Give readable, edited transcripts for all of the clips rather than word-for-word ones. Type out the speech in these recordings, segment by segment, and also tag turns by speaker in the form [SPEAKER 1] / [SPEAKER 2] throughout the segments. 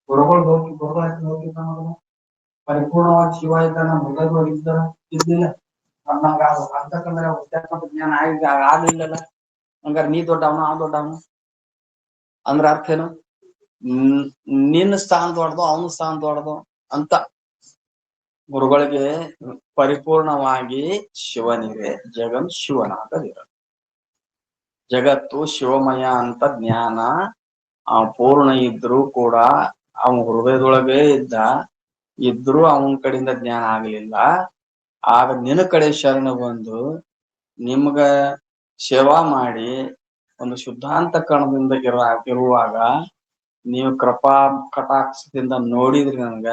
[SPEAKER 1] ಗುರುಗಳು ಹೋಗಿ ಪರಿಪೂರ್ಣವಾಗಿ ಶಿವ ಇದ್ದಾನ ಮೃಗದೊಳಗಿದ್ದಾನ ಇದ್ದಿಲ್ಲ ನಮ್ಗೆ ಅಂತಕ್ಕಂದ್ರೆ ಜ್ಞಾನ ಆಗ್ಲಿಲ್ಲಲ್ಲ. ಹಂಗಾರೆ ನೀ ದೊಡ್ಡವನು ಆ ದೊಡ್ಡವನು ಅಂದ್ರ ಅರ್ಥ ಏನು? ನಿನ್ನ ಸ್ಥಾನ ದೊಡ್ದು ಅವನ ಸ್ಥಾನ ದೊಡ್ದು ಅಂತ. ಗುರುಗಳಿಗೆ ಪರಿಪೂರ್ಣವಾಗಿ ಶಿವನಿಗೆ ಜಗನ್ ಶಿವನಾಗದಿರ. ಜಗತ್ತು ಶಿವಮಯ ಅಂತ ಜ್ಞಾನ ಪೂರ್ಣ ಇದ್ರು ಕೂಡ ಅವನ ಹೃದಯದೊಳಗೆ ಇದ್ರು ಅವನ ಕಡೆಯಿಂದ ಜ್ಞಾನ ಆಗ್ಲಿಲ್ಲ. ಆಗ ನಿನ್ನ ಕಡೆ ಶರಣ ಬಂದು ನಿಮ್ಗ ಸೇವಾ ಮಾಡಿ ಒಂದು ಶುದ್ಧಾಂತ ಕಣದಿಂದ ಇರುವಾಗ ನೀವು ಕೃಪಾ ಕಟಾಕ್ಷದಿಂದ ನೋಡಿದ್ರಿ, ನನ್ಗ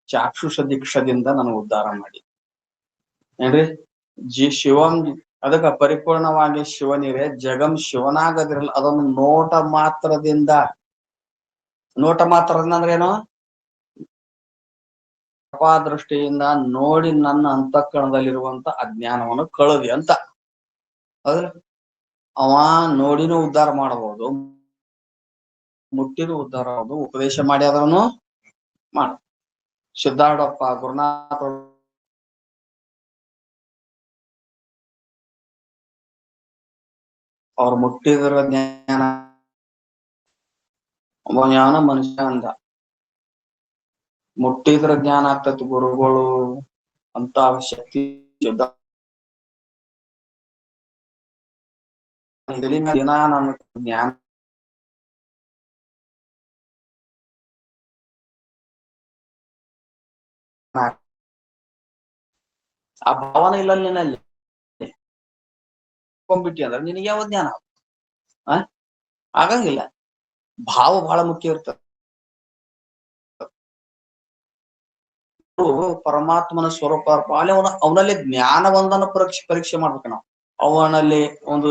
[SPEAKER 1] ಚಾಕ್ಷುಷ ದೀಕ್ಷದಿಂದ ನನಗೆ ಉದ್ಧಾರ ಮಾಡಿ ಏನ್ರಿ ಶಿವಂ. ಅದಕ್ಕ ಪರಿಪೂರ್ಣವಾಗಿ ಶಿವನಿಗೆ ಜಗಂ ಶಿವನಾಗದಿರಲ್ಲ. ಅದೊಂದು ನೋಟ ಮಾತ್ರದಿಂದ. ನೋಟ ಮಾತ್ರದಿಂದ ಅಂದ್ರೆ ಏನು? ದೃಷ್ಟಿಯಿಂದ ನೋಡಿ ನನ್ನ ಅಂತಃಕರಣದಲ್ಲಿರುವಂತ ಅಜ್ಞಾನವನ್ನು ಕಳದಿ ಅಂತ. ಹೌದ್ರ? ಅವ ನೋಡಿನೂ ಉದ್ಧಾರ ಮಾಡಬಹುದು, ಮುಟ್ಟಿನೂ ಉದ್ಧಾರ ಆಗೋದು, ಉಪದೇಶ ಮಾಡಿ ಅದನ್ನು ಮಾಡ. ಸಿದ್ಧಾರೂಢಪ್ಪ ಗುರುನಾಥ ಅವ್ರು ಮುಟ್ಟಿದ್ರ ಜ್ಞಾನ ಜ್ಞಾನ ಮನುಷ್ಯ ಅಂದ. ಮುಟ್ಟಿದ್ರ ಜ್ಞಾನ ಆಗ್ತತಿ ಗುರುಗಳು ಅಂತ ಶಕ್ತಿ ದಿನ ನನ್ನ ಜ್ಞಾನ ಆ ಭಾವನೆ ಇಲ್ಲ ನಿನ್ನಲ್ಲಿ ಕೊಂಡ್ಬಿಟ್ಟಿ ಅಂದ್ರೆ ನಿನಗೆ ಯಾವ ಜ್ಞಾನ ಆಗಂಗಿಲ್ಲ. ಭಾವ ಬಹಳ ಮುಖ್ಯ ಇರ್ತದೆ. ಪರಮಾತ್ಮನ ಸ್ವರೂಪ ಅವನಲ್ಲಿ ಜ್ಞಾನವೊಂದನ್ನು ಪರೀಕ್ಷೆ ಮಾಡ್ಬೇಕು ನಾವು. ಅವನಲ್ಲಿ ಒಂದು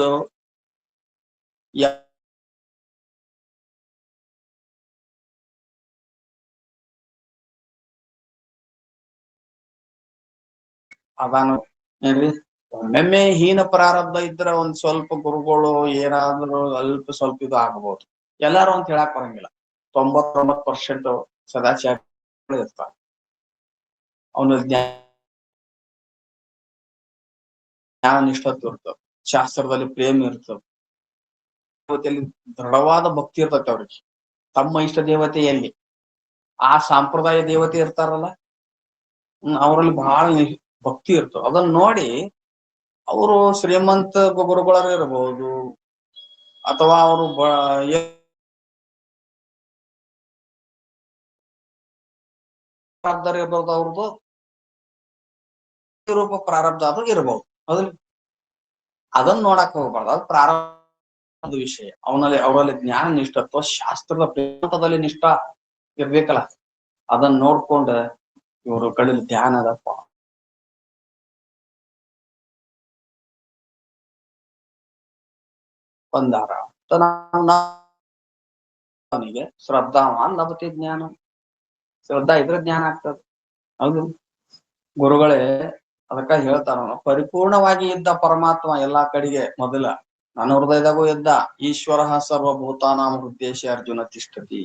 [SPEAKER 1] ಅದಾನು ಏನ್ರಿ, ಒಮ್ಮೆಮ್ಮೆ ಹೀನ ಪ್ರಾರಬ್ಧ ಇದ್ರ ಒಂದ್ ಸ್ವಲ್ಪ ಗುರುಗಳು ಏನಾದ್ರು ಸ್ವಲ್ಪ ಇದು ಆಗಬಹುದು. ಎಲ್ಲಾರು ಅಂತ ಹೇಳಕ್ ಬರಂಗಿಲ್ಲ. 99% ಸದಾಚಾರ ಇರ್ತಾರೆ. ಅವನ ಜ್ಞಾನ ನಿಷ್ಠತ್ವ ಇರ್ತವೆ, ಶಾಸ್ತ್ರದಲ್ಲಿ ಪ್ರೇಮ ಇರ್ತವೆ, ದೃಢವಾದ ಭಕ್ತಿ ಇರ್ತೈತೆ ಅವ್ರಿಗೆ. ತಮ್ಮ ಇಷ್ಟ ದೇವತೆಯಲ್ಲಿ ಆ ಸಂಪ್ರದಾಯ ದೇವತೆ ಇರ್ತಾರಲ್ಲ, ಅವರಲ್ಲಿ ಬಹಳ ಭಕ್ತಿ ಇರ್ತವೆ. ಅದನ್ನ ನೋಡಿ ಅವರು ಶ್ರೀಮಂತ ಗುರುಗಳರ ಇರಬಹುದು, ಅಥವಾ ಅವರು ಇರ್ಬೋದು, ಅವ್ರದ್ದು ರೂಪ ಪ್ರಾರಬ್ಧ ಆದ್ರೂ ಇರಬಹುದು. ಅದ್ರ ಅದನ್ನ ನೋಡಕ್ ಹೋಗ್ಬಾರ್ದು. ಅದು ಪ್ರಾರಂಭದ ವಿಷಯ. ಅವರಲ್ಲಿ ಜ್ಞಾನ ನಿಷ್ಠತ್ವ, ಶಾಸ್ತ್ರದ ಪ್ರೇಮದಲ್ಲಿ ನಿಷ್ಠ ಇರ್ಬೇಕಲ್ಲ. ಅದನ್ನ ನೋಡ್ಕೊಂಡ ಇವರು ಕಡೆಯಲ್ಲಿ ಧ್ಯಾನ ಅದಪ್ಪ ಬಂದಾರ. ಅವನಿಗೆ ಶ್ರದ್ಧಾವಾನ್ ಲಭತೆ ಜ್ಞಾನ. ಶ್ರದ್ಧಾ ಇದ್ರೆ ಜ್ಞಾನ ಆಗ್ತದೆ. ಹೌದು, ಗುರುಗಳೇ ಅದಕ್ಕ ಹೇಳ್ತಾರ, ಪರಿಪೂರ್ಣವಾಗಿ ಇದ್ದ ಪರಮಾತ್ಮ ಎಲ್ಲಾ ಕಡೆಗೆ ಮೊದಲ ನನ್ನ ಹೃದಯದಾಗೂ ಇದ್ದ. ಈಶ್ವರ ಸರ್ವಭೂತಾನಾಂ ಹೃದ್ದೇಶ ಅರ್ಜುನ ತಿಷ್ಠತಿ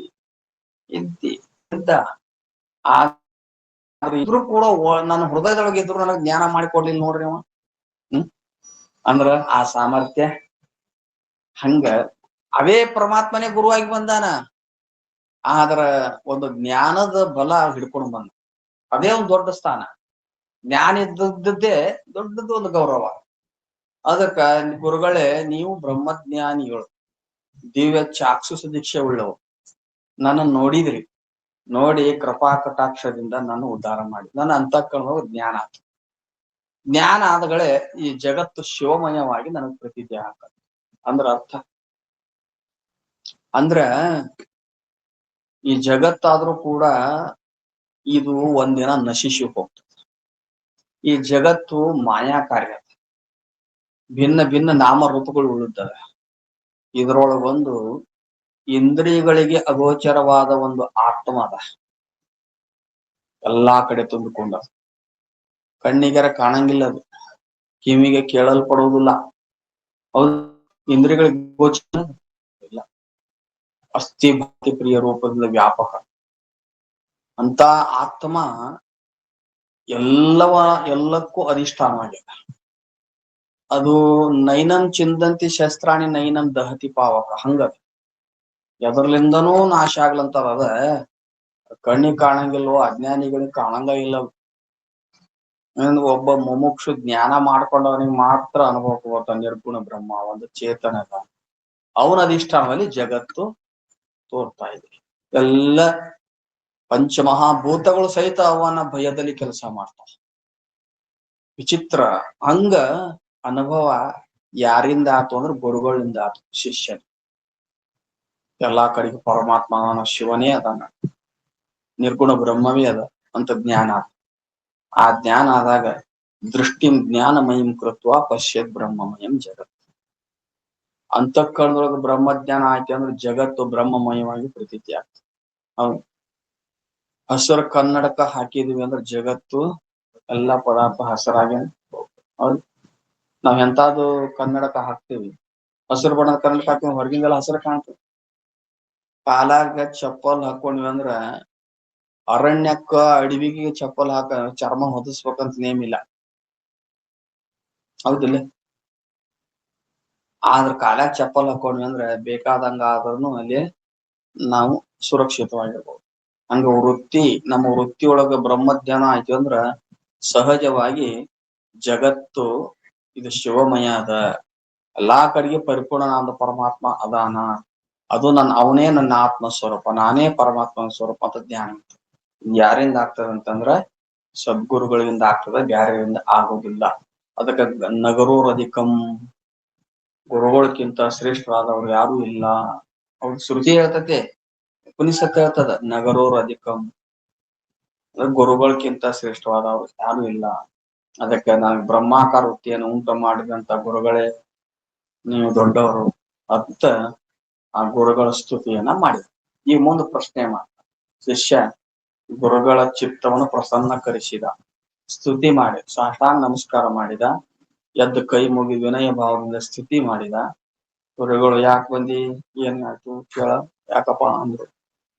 [SPEAKER 1] ಇದ್ದ. ಆದ್ರೆ ಇದ್ರು ಕೂಡ ನನ್ನ ಹೃದಯದೊಳಗೆ ಇದ್ರು ನನಗೆ ಜ್ಞಾನ ಮಾಡಿಕೊಡ್ಲಿಲ್ಲ ನೋಡ್ರಿ ಅವ. ಅಂದ್ರ ಆ ಸಾಮರ್ಥ್ಯ ಹಂಗ ಅವೇ ಪರಮಾತ್ಮನೇ ಗುರುವಾಗಿ ಬಂದಾನ. ಆದ್ರ ಒಂದು ಜ್ಞಾನದ ಬಲ ಹಿಡ್ಕೊಂಡು ಬಂದ. ಅದೇ ಒಂದು ದೊಡ್ಡ ಸ್ಥಾನ. ಜ್ಞಾನ ಇದ್ದದ್ದೇ ದೊಡ್ಡದು ಒಂದು ಗೌರವ. ಅದಕ್ಕ ಗುರುಗಳೇ, ನೀವು ಬ್ರಹ್ಮಜ್ಞಾನಿಗಳು, ದಿವ್ಯ ಚಾಕ್ಷುಷ ದೀಕ್ಷೆ ಉಳ್ಳವು, ನನ್ನ ನೋಡಿದ್ರಿ. ನೋಡಿ ಕೃಪಾ ಕಟಾಕ್ಷದಿಂದ ನಾನು ಉದ್ಧಾರ ಮಾಡಿ ನನ್ನ ಅಂತಃಕರಣ ಜ್ಞಾನ ಆಯ್ತು. ಜ್ಞಾನ ಆದಗಳೇ ಈ ಜಗತ್ತು ಶಿವಮಯವಾಗಿ ನನಗೆ ಪ್ರತಿಜ್ಞೆ ಹಾಕದು. ಅಂದ್ರ ಅರ್ಥ ಅಂದ್ರ ಈ ಜಗತ್ತಾದ್ರೂ ಕೂಡ ಇದು ಒಂದಿನ ನಶಿಸಿ ಹೋಗ್ತದೆ. ಈ ಜಗತ್ತು ಮಾಯಾ ಕಾರ್ಯ, ಭಿನ್ನ ಭಿನ್ನ ನಾಮರೂಪಗಳು ಉಳಿತವೆ. ಇದರೊಳಗೊಂದು ಇಂದ್ರಿಯಗಳಿಗೆ ಅಗೋಚರವಾದ ಒಂದು ಆತ್ಮ ಅದ, ಎಲ್ಲಾ ಕಡೆ ತುಂಬಿಕೊಂಡ. ಕಣ್ಣಿಗೆರ ಕಾಣಂಗಿಲ್ಲ, ಅದು ಕಿವಿಗೆ ಕೇಳಲ್ಪಡುವುದಿಲ್ಲ. ಹೌದು, ಇಂದ್ರಿಯಗಳಿಗೆ ಗೋಚರ ಇಲ್ಲ. ಅಸ್ಥಿ ಭಕ್ತಿ ಪ್ರಿಯ ರೂಪದಿಂದ ವ್ಯಾಪಕ. ಅಂತ ಆತ್ಮ ಎಲ್ಲಕ್ಕೂ ಅಧಿಷ್ಠಾನವಾಗಿದೆ. ಅದು ನೈನಂ ಚಿಂದಂತಿ ಶಸ್ತ್ರಾಣಿ ನೈನಂ ದಹತಿ ಪಾವಕ ಹಂಗದ. ಎದರ್ಲಿಂದನೂ ನಾಶ ಆಗ್ಲಂತಾರ. ಅದ ಕಣ್ಣಿಗೆ ಕಾಣಂಗಿಲ್ವೋ, ಅಜ್ಞಾನಿಗಳಿಗೆ ಕಾಣಂಗ ಇಲ್ಲ. ಒಬ್ಬ ಮುಮುಕ್ಷು ಜ್ಞಾನ ಮಾಡ್ಕೊಂಡವನಿಗೆ ಮಾತ್ರ ಅನುಭವಕ್ಕೆ ಬರ್ತಾನೆ. ನಿರ್ಗುಣ ಬ್ರಹ್ಮ ಒಂದು ಚೇತನದ ಅವನ ಅಧಿಷ್ಠಾನದಲ್ಲಿ ಜಗತ್ತು ತೋರ್ತಾ ಇದೆ. ಎಲ್ಲ ಪಂಚಮಹಾಭೂತಗಳು ಸಹಿತ ಅವನ ಭಯದಲ್ಲಿ ಕೆಲಸ ಮಾಡ್ತಾವ. ವಿಚಿತ್ರ. ಹಂಗ ಅನುಭವ ಯಾರಿಂದ ಆತು ಅಂದ್ರೆ ಗುರುಗಳಿಂದ ಆತು. ಶಿಷ್ಯನ ಎಲ್ಲಾ ಕಡೆಗೆ ಪರಮಾತ್ಮ ಶಿವನೇ ಅದಾನ, ನಿರ್ಗುಣ ಬ್ರಹ್ಮವೇ ಅದ ಅಂತ ಜ್ಞಾನ. ಆ ಜ್ಞಾನ ಆದಾಗ ದೃಷ್ಟಿಂ ಜ್ಞಾನಮಯಂ ಕೃತ್ವ ಪಶ್ಯತ್ ಬ್ರಹ್ಮಮಯಂ ಜಗತ್. ಅಂತಃಕರಣದೊಳಗೆ ಬ್ರಹ್ಮಜ್ಞಾನ ಆಯ್ತು ಅಂದ್ರೆ ಜಗತ್ತು ಬ್ರಹ್ಮಮಯವಾಗಿ ಪ್ರತೀತಿ ಆಗ್ತದೆ. ಹೌದು. ಹಸಿರು ಕನ್ನಡಕ ಹಾಕಿದೀವಿ ಅಂದ್ರೆ ಜಗತ್ತು ಎಲ್ಲ ಪದಾರ್ಥ ಹಸರಾಗಿ. ಹೌದು. ನಾವ್ ಎಂತಾದ್ರು ಕನ್ನಡಕ ಹಾಕ್ತಿವಿ, ಹಸಿರು ಬಣ್ಣದ ಕನ್ನಡಕ ಹಾಕ್ತಿವಿ, ಹೊರಗಿಂದೆಲ್ಲ ಹಸಿರು ಕಾಣ್ತದೆ. ಕಾಲಾಗ ಚಪ್ಪಲ್ ಹಾಕೊಂಡ್ವಿ ಅಂದ್ರ ಅರಣ್ಯಕ್ಕ ಅಡವಿಗೆ ಚಪ್ಪಲ್ ಹಾಕ ಚರ್ಮ ಹೊದಿಸ್ಬೇಕಂತ ನೇಮ್ ಇಲ್ಲ. ಹೌದಿಲ್ಲ? ಆದ್ರ ಕಾಲಾಗ ಚಪ್ಪಲ್ ಹಾಕೊಂಡ್ವಿ ಅಂದ್ರೆ ಬೇಕಾದಂಗ ಆದ್ರೂ ಅಲ್ಲಿ ನಾವು ಸುರಕ್ಷಿತವಾಗಿರ್ಬೋದು. ಹಂಗ ನಮ್ಮ ವೃತ್ತಿಯೊಳಗ ಬ್ರಹ್ಮಜ್ಞಾನ ಆಯ್ತು ಅಂದ್ರ ಸಹಜವಾಗಿ ಜಗತ್ತು ಇದು ಶಿವಮಯ ಅದ, ಎಲ್ಲಾ ಕಡೆಗೆ ಪರಿಪೂರ್ಣನಾದ ಪರಮಾತ್ಮ ಅದಾನ, ಅದು ಅವನೇ ನನ್ನ ಆತ್ಮ ಸ್ವರೂಪ, ನಾನೇ ಪರಮಾತ್ಮನ ಸ್ವರೂಪ ಅಂತ ಜ್ಞಾನ. ಯಾರಿಂದ ಆಗ್ತದ ಅಂತಂದ್ರ ಸದ್ಗುರುಗಳಿಂದ ಆಗ್ತದ, ಬ್ಯಾರೆಯಿಂದ ಆಗೋದಿಲ್ಲ. ಅದಕ್ಕೆ ನಗರೋರ್ ಅಧಿಕಂ, ಗುರುಗಳಕ್ಕಿಂತ ಶ್ರೇಷ್ಠರಾದವ್ರು ಯಾರು ಇಲ್ಲ. ಅವ್ರ ಶ್ರುತಿ ಹೇಳ್ತತೆ, ಉಪನಿಷತ್ ಹೇಳ್ತದ, ನಗರೋರ್ ಅಧಿಕಂ, ಗುರುಗಳಕ್ಕಿಂತ ಶ್ರೇಷ್ಠವಾದವ್ರು ಯಾರು ಇಲ್ಲ. ಅದಕ್ಕೆ ನಾನು ಬ್ರಹ್ಮಾಕಾರ ವೃತ್ತಿಯನ್ನು ಉಂಟು ಮಾಡಿದಂತ ಗುರುಗಳೇ ನೀವು ದೊಡ್ಡವರು ಅಂತ ಆ ಗುರುಗಳ ಸ್ತುತಿಯನ್ನ ಮಾಡಿದ. ಈ ಮುಂದೆ ಪ್ರಶ್ನೆ ಮಾಡ, ಶಿಷ್ಯ ಗುರುಗಳ ಚಿತ್ತವನ್ನು ಪ್ರಸನ್ನಕರಿಸಿದ, ಸ್ತುತಿ ಮಾಡಿ ಸಾಷ್ಟಾಂಗ ನಮಸ್ಕಾರ ಮಾಡಿದ, ಎದ್ದು ಕೈ ಮುಗಿ ವಿನಯ ಭಾವದಿಂದ ಸ್ತುತಿ ಮಾಡಿದ. ಗುರುಗಳು ಯಾಕೆ ಬಂದಿ, ಏನಾಯ್ತು ಕೇಳ, ಯಾಕಪ್ಪ ಅಂದ್ರು.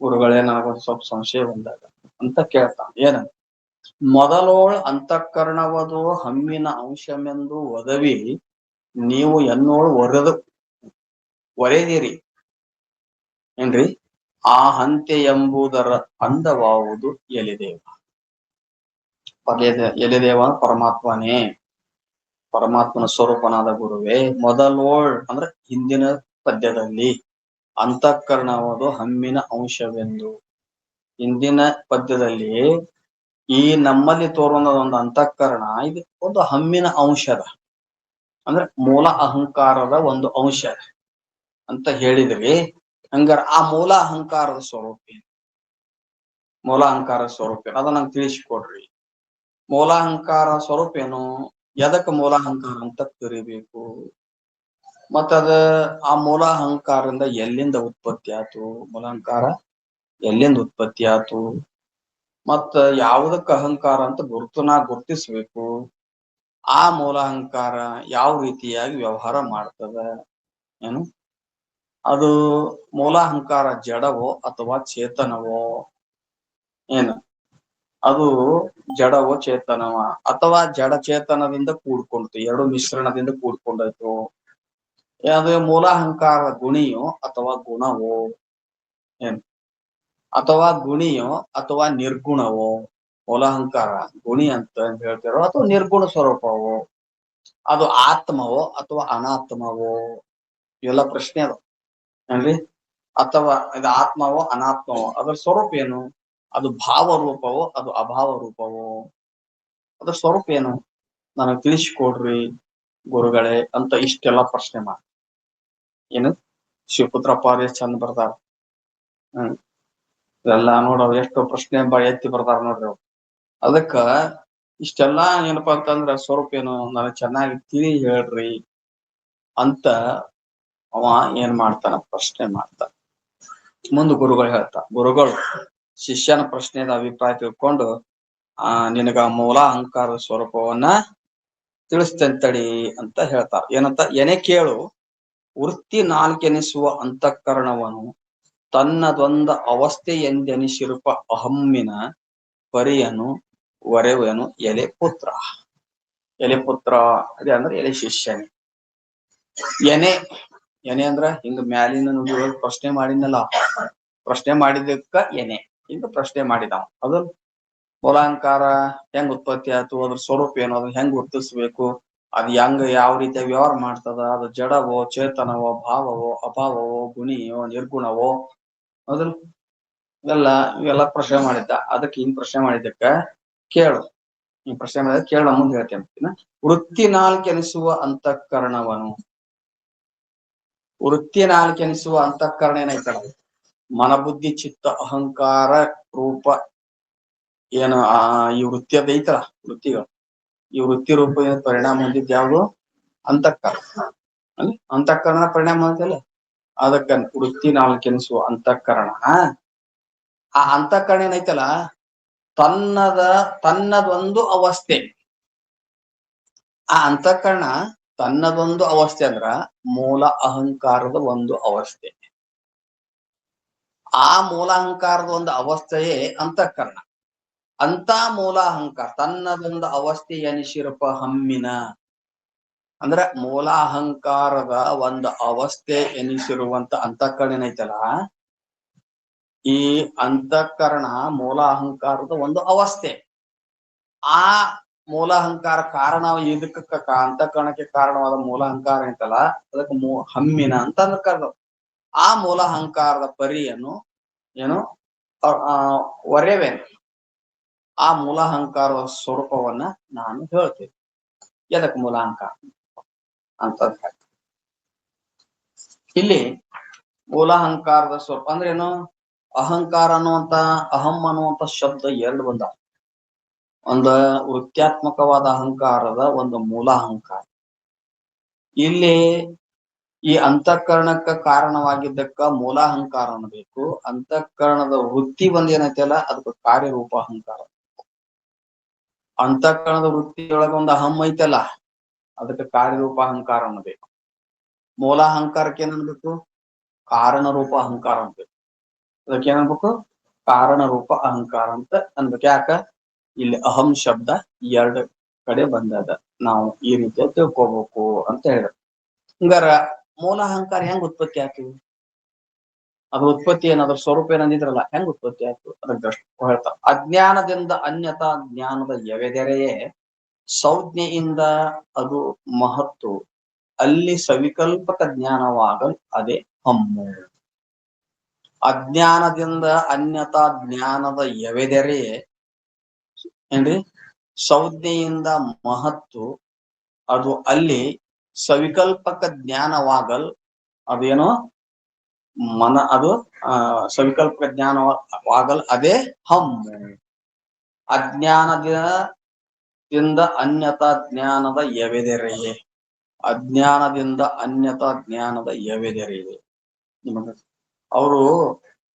[SPEAKER 1] ಗುರುಗಳೇ ನನಗೊಂದು ಸ್ವಲ್ಪ ಸಂಶಯ ಬಂದಾಗ ಅಂತ ಕೇಳ್ತಾನ. ಏನಂತ? ಮೊದಲೋಳ್ ಅಂತಃಕರಣವದು ಹಮ್ಮಿನ ಅಂಶಮೆಂದು ಒದವಿ ನೀವು ಎನ್ನೋಳು ಒರೆದಿರಿ ಏನ್ರಿ? ಆ ಹಂತೆ ಎಂಬುದರ ಅಂದವಾವುದು ಎಲಿದೇವ. ಎಲಿದೇವ ಪರಮಾತ್ಮನೇ, ಪರಮಾತ್ಮನ ಸ್ವರೂಪನಾದ ಗುರುವೇ. ಮೊದಲೋಳ್ ಅಂದ್ರೆ ಹಿಂದಿನ ಪದ್ಯದಲ್ಲಿ, ಅಂತಃಕರಣವದು ಹಮ್ಮಿನ ಅಂಶವೆಂದು, ಹಿಂದಿನ ಪದ್ಯದಲ್ಲಿ ಈ ನಮ್ಮಲ್ಲಿ ತೋರುವಂತ ಒಂದು ಅಂತಃಕರಣ ಇದು ಒಂದು ಹಮ್ಮಿನ ಅಂಶದ, ಅಂದ್ರೆ ಮೂಲ ಅಹಂಕಾರದ ಒಂದು ಅಂಶ ಅಂತ ಹೇಳಿದ್ರಿ. ಹಂಗಾರ ಆ ಮೂಲ ಅಹಂಕಾರದ ಸ್ವರೂಪ ಏನು? ಮೂಲ ಅಹಂಕಾರದ ಸ್ವರೂಪ ಏನು ಅದ ನಂಗೆ ತಿಳಿಸಿಕೊಡ್ರಿ. ಮೂಲ ಅಹಂಕಾರ ಸ್ವರೂಪ ಏನು? ಎದಕ್ಕೆ ಮೂಲ ಅಹಂಕಾರ ಅಂತ ಕರಿಬೇಕು? ಮತ್ತದ ಆ ಮೂಲ ಅಹಂಕಾರದಿಂದ ಎಲ್ಲಿಂದ ಉತ್ಪತ್ತಿ ಆತು? ಮೂಲ ಅಹಂಕಾರ ಎಲ್ಲಿಂದ ಉತ್ಪತ್ತಿ ಆತು? ಮತ್ತ ಯಾವುದಕ್ಕೆ ಅಹಂಕಾರ ಅಂತ ಗುರ್ತಿಸ್ಬೇಕು. ಆ ಮೂಲ ಅಹಂಕಾರ ಯಾವ ರೀತಿಯಾಗಿ ವ್ಯವಹಾರ ಮಾಡ್ತದ ಏನು? ಅದು ಮೂಲ ಅಹಂಕಾರ ಜಡವೋ ಅಥವಾ ಚೇತನವೋ ಏನು? ಅದು ಜಡವೋ ಚೇತನವ ಅಥವಾ ಜಡ ಚೇತನದಿಂದ ಕೂಡ್ಕೊಂಡ್ತು, ಎರಡು ಮಿಶ್ರಣದಿಂದ ಕೂಡ್ಕೊಂಡಾಯ್ತು. ಅದು ಮೂಲ ಅಹಂಕಾರ ಗುಣಿಯೋ ಅಥವಾ ಗುಣವೋ ಏನು? ಅಥವಾ ಗುಣಿಯೋ ಅಥವಾ ನಿರ್ಗುಣವೋ? ಮೂಲ ಅಹಂಕಾರ ಗುಣಿ ಅಂತ ಹೇಳ್ತಾರೋ ಅಥವಾ ನಿರ್ಗುಣ ಸ್ವರೂಪವೋ? ಅದು ಆತ್ಮವೋ ಅಥವಾ ಅನಾತ್ಮವೋ? ಇವೆಲ್ಲ ಪ್ರಶ್ನೆ ಅದ ಏನ್ರಿ? ಅಥವಾ ಇದು ಆತ್ಮವೋ ಅನಾತ್ಮವೋ? ಅದರ ಸ್ವರೂಪ ಏನು? ಅದು ಭಾವ ರೂಪವೋ ಅದು ಅಭಾವ ರೂಪವೋ? ಅದರ ಸ್ವರೂಪ ಏನು? ನನಗೆ ತಿಳಿಸಿಕೊಡ್ರಿ ಗುರುಗಳೇ ಅಂತ ಇಷ್ಟೆಲ್ಲ ಪ್ರಶ್ನೆ ಮಾಡಿ. ಏನು ಶಿವಪುತ್ರಪ್ಪ ಎಷ್ಟು ಚಂದ ಬರ್ತಾರ. ಇದೆಲ್ಲ ನೋಡ್ರಿ ಎಷ್ಟು ಪ್ರಶ್ನೆ ಎತ್ತಿ ಬರ್ತಾರ ನೋಡ್ರಿ ಅವ್ರು. ಅದಕ್ಕ ಇಷ್ಟೆಲ್ಲಾ ಏನಪ್ಪಾ ಅಂತಂದ್ರ ಸ್ವರೂಪ ಏನು ನನಗೆ ಚೆನ್ನಾಗಿ ತಿಳಿ ಹೇಳ್ರಿ ಅಂತ ಅವ ಏನ್ ಮಾಡ್ತಾನ? ಪ್ರಶ್ನೆ ಮಾಡ್ತಾನ. ಮುಂದೆ ಗುರುಗಳು ಹೇಳ್ತಾರ. ಗುರುಗಳು ಶಿಷ್ಯನ ಪ್ರಶ್ನೆದ ಅಭಿಪ್ರಾಯ ತಿಳ್ಕೊಂಡು ನಿನಗ ಮೂಲ ಅಹಂಕಾರದ ಸ್ವರೂಪವನ್ನ ತಿಳಿಸ್ತೇನೆ ಅಂತ ಹೇಳ್ತಾರ. ಏನಂತ? ಏನೇ ಕೇಳು, ವೃತ್ತಿ ನಾಲ್ಕೆನಿಸುವ ಅಂತಃಕರಣವನ್ನು ತನ್ನದೊಂದ ಅವಸ್ಥೆ ಎಂದೆನಿಸಿರುಪ ಅಹಮ್ಮಿನ ಪರಿಯನು ವರೆವನು ಎಲೆ ಪುತ್ರ. ಎಲೆ ಪುತ್ರ ಅದೇ ಅಂದ್ರೆ ಎಲೆ ಶಿಷ್ಯನೇ. ಎನೆ ಎನೆ ಅಂದ್ರ ಹಿಂಗ ಮ್ಯಾಲಿನ ನುಡಿ ಪ್ರಶ್ನೆ ಮಾಡಿದ್ನಲ್ಲ, ಪ್ರಶ್ನೆ ಮಾಡಿದಕ್ಕ ಎನೆ ಹಿಂಗ ಪ್ರಶ್ನೆ ಮಾಡಿದಾವ. ಅದು ಮೂಲಾಂಕಾರ ಹೆಂಗ್ ಉತ್ಪತ್ತಿ ಆಯ್ತು, ಅದ್ರ ಸ್ವರೂಪ ಏನು, ಅದನ್ನ ಹೆಂಗ್ ಗುರ್ತಿಸ್ಬೇಕು, ಅದ್ ಹೆಂಗ ಯಾವ ರೀತಿಯ ವ್ಯವಹಾರ ಮಾಡ್ತದ, ಅದು ಜಡವೋ ಚೇತನವೋ ಭಾವವೋ ಅಭಾವವೋ ಗುಣಿಯೋ ನಿರ್ಗುಣವೋ, ಅದ್ರ ಇವೆಲ್ಲ ಪ್ರಶ್ನೆ ಮಾಡಿದ್ದ. ಅದಕ್ಕೆ ಹಿಂಗ್ ಪ್ರಶ್ನೆ ಮಾಡಿದ್ದಕ್ಕ ಕೇಳು, ಈ ಪ್ರಶ್ನೆ ಮಾಡಿದ ಕೇಳ ಮುಂದೆ ಹೇಳ್ತೇನೆ. ವೃತ್ತಿ ನಾಲ್ಕೆನಿಸುವ ಅಂತಃಕರಣವನು, ವೃತ್ತಿ ನಾಲ್ಕೆನಿಸುವ ಅಂತಃಕರಣ ಏನೈತಲ್ಲ, ಮನಬುದ್ಧಿ ಚಿತ್ತ ಅಹಂಕಾರ ರೂಪ ಏನು ಈ ವೃತ್ತಿ ಅದ ಐತಲ್ಲ, ವೃತ್ತಿಗಳು, ಈ ವೃತ್ತಿ ರೂಪ ಏನ್ ಪರಿಣಾಮ ಹೊಂದಿದ್ ಯಾವುದು ಅಂತಃಕರಣ. ಅಂತಃಕರಣ ಪರಿಣಾಮ ಹೊಂದಿಲ್ಲ, ಅದಕ್ಕ ವೃತ್ತಿ ನಾಲ್ಕೆನಿಸುವ ಅಂತಃಕರಣ. ಆ ಅಂತಃಕರಣ ಏನೈತಲ್ಲ ತನ್ನದೊಂದು ಅವಸ್ಥೆ. ಆ ಅಂತಃಕರಣ ತನ್ನದೊಂದು ಅವಸ್ಥೆ ಅಂದ್ರ ಮೂಲ ಅಹಂಕಾರದ ಒಂದು ಅವಸ್ಥೆ. ಆ ಮೂಲ ಅಹಂಕಾರದ ಒಂದು ಅವಸ್ಥೆಯೇ ಅಂತಃಕರಣ. ಅಂತ ಮೂಲ ಅಹಂಕಾರ ತನ್ನದೊಂದು ಅವಸ್ಥೆ ಎನಿಸಿರಪ ಹಮ್ಮಿನ ಅಂದ್ರ ಮೂಲ ಅಹಂಕಾರದ ಒಂದು ಅವಸ್ಥೆ ಎನಿಸಿರುವಂತ ಅಂತಃಕರಣ ಏನೈತಲ್ಲ, ಈ ಅಂತಃಕರಣ ಮೂಲ ಅಹಂಕಾರದ ಒಂದು ಅವಸ್ಥೆ. ಆ ಮೂಲ ಅಹಂಕಾರ ಕಾರಣ ಇದಕ್ಕ ಅಂತಃಕರಣಕ್ಕೆ ಕಾರಣವಾದ ಮೂಲ ಅಹಂಕಾರ ಐತಲ್ಲ, ಅದಕ್ಕೆ ಹಮ್ಮಿನ ಅಂತ ಕರೆದ. ಆ ಮೂಲ ಅಹಂಕಾರದ ಪರಿಯನ್ನು ಏನು ಒರೆವೇನು, ಆ ಮೂಲ ಅಹಂಕಾರದ ಸ್ವರೂಪವನ್ನ ನಾನು ಹೇಳ್ತೇನೆ. ಎದಕ್ ಮೂಲ ಅಹಂಕಾರ ಅಂತ ಇಲ್ಲಿ ಮೂಲ ಅಹಂಕಾರದ ಸ್ವರೂಪ ಅಂದ್ರೆ ಏನು, ಅಹಂಕಾರ ಅನ್ನುವಂತ ಅಹಂ ಅನ್ನುವಂತ ಶಬ್ದ ಎರಡು ಬಂದಾವ. ಒಂದು ವೃತ್ಯಾತ್ಮಕವಾದ ಅಹಂಕಾರದ ಒಂದು ಮೂಲ ಅಹಂಕಾರ. ಇಲ್ಲಿ ಈ ಅಂತಃಕರಣಕ್ಕ ಕಾರಣವಾಗಿದ್ದಕ್ಕ ಮೂಲ ಅಹಂಕಾರ ಅನ್ನಬೇಕು. ಅಂತಃಕರಣದ ವೃತ್ತಿ ಬಂದ್ ಏನೈತಲ್ಲ ಅದಕ್ಕೆ ಕಾರ್ಯರೂಪ ಅಹಂಕಾರ. ಅಂತಃಕರಣದ ವೃತ್ತಿಯೊಳಗ ಒಂದು ಅಹಂ ಐತಲ್ಲ ಅದಕ್ಕೆ ಕಾರ್ಯರೂಪ ಅಹಂಕಾರ ಅನ್ನಬೇಕು. ಮೂಲ ಅಹಂಕಾರಕ್ಕೆ ಏನ್ ಅನ್ಬೇಕು, ಕಾರಣ ರೂಪ ಅಹಂಕಾರ ಅನ್ಬೇಕು. ಅದಕ್ಕೆ ಏನನ್ಬೇಕು, ಕಾರಣ ರೂಪ ಅಹಂಕಾರ ಅಂತ ಅನ್ಬೇಕು. ಯಾಕ ಇಲ್ಲಿ ಅಹಂ ಶಬ್ದ ಎರಡು ಕಡೆ ಬಂದದ, ನಾವು ಈ ರೀತಿಯ ತಿಳ್ಕೋಬೇಕು ಅಂತ ಹೇಳಿದ್ರು. ಹಂಗಾರ ಮೂಲ ಅಹಂಕಾರ ಹೆಂಗ್ ಉತ್ಪತ್ತಿ ಆಯ್ತು, ಅದ್ರ ಉತ್ಪತ್ತಿ ಏನಾದ್ರ ಸ್ವರೂಪ ಏನಂದಿದ್ರಲ್ಲ ಹೆಂಗ್ ಉತ್ಪತ್ತಿ ಆಯ್ತು ಅದಕ್ಕೆ ಹೇಳ್ತಾರ. ಅಜ್ಞಾನದಿಂದ ಅನ್ಯತಾ ಜ್ಞಾನದ ಎವೆದೆರೆಯೇ ಸಂಜ್ಞೆಯಿಂದ ಅದು ಮಹತ್ತು, ಅಲ್ಲಿ ಸವಿಕಲ್ಪಕ ಜ್ಞಾನವಾಗಲ್ ಅದೇ ಹಮ್ಮು. ಅಜ್ಞಾನದಿಂದ ಅನ್ಯತಾ ಜ್ಞಾನದ ಎವೆದೆರೆಯೇ ಏನ್ರಿ ಸಂಜ್ಞೆಯಿಂದ ಮಹತ್ತು, ಅದು ಅಲ್ಲಿ ಸವಿಕಲ್ಪಕ ಜ್ಞಾನವಾಗಲ್ ಅದೇನೋ ಅದು ಸವಿಕಲ್ಪಕ ಜ್ಞಾನವಾಗಲ್ ಅದೇ ಹಮ್ಮು. ಅಜ್ಞಾನದಿಂದ ಅನ್ಯತಾ ಜ್ಞಾನದ ಎವೆದೆರೆಯೇ, ಅಜ್ಞಾನದಿಂದ ಅನ್ಯತಾ ಜ್ಞಾನದ ಎವೆದೆರೆಯೇ. ನಿಮಗೆ ಅವರು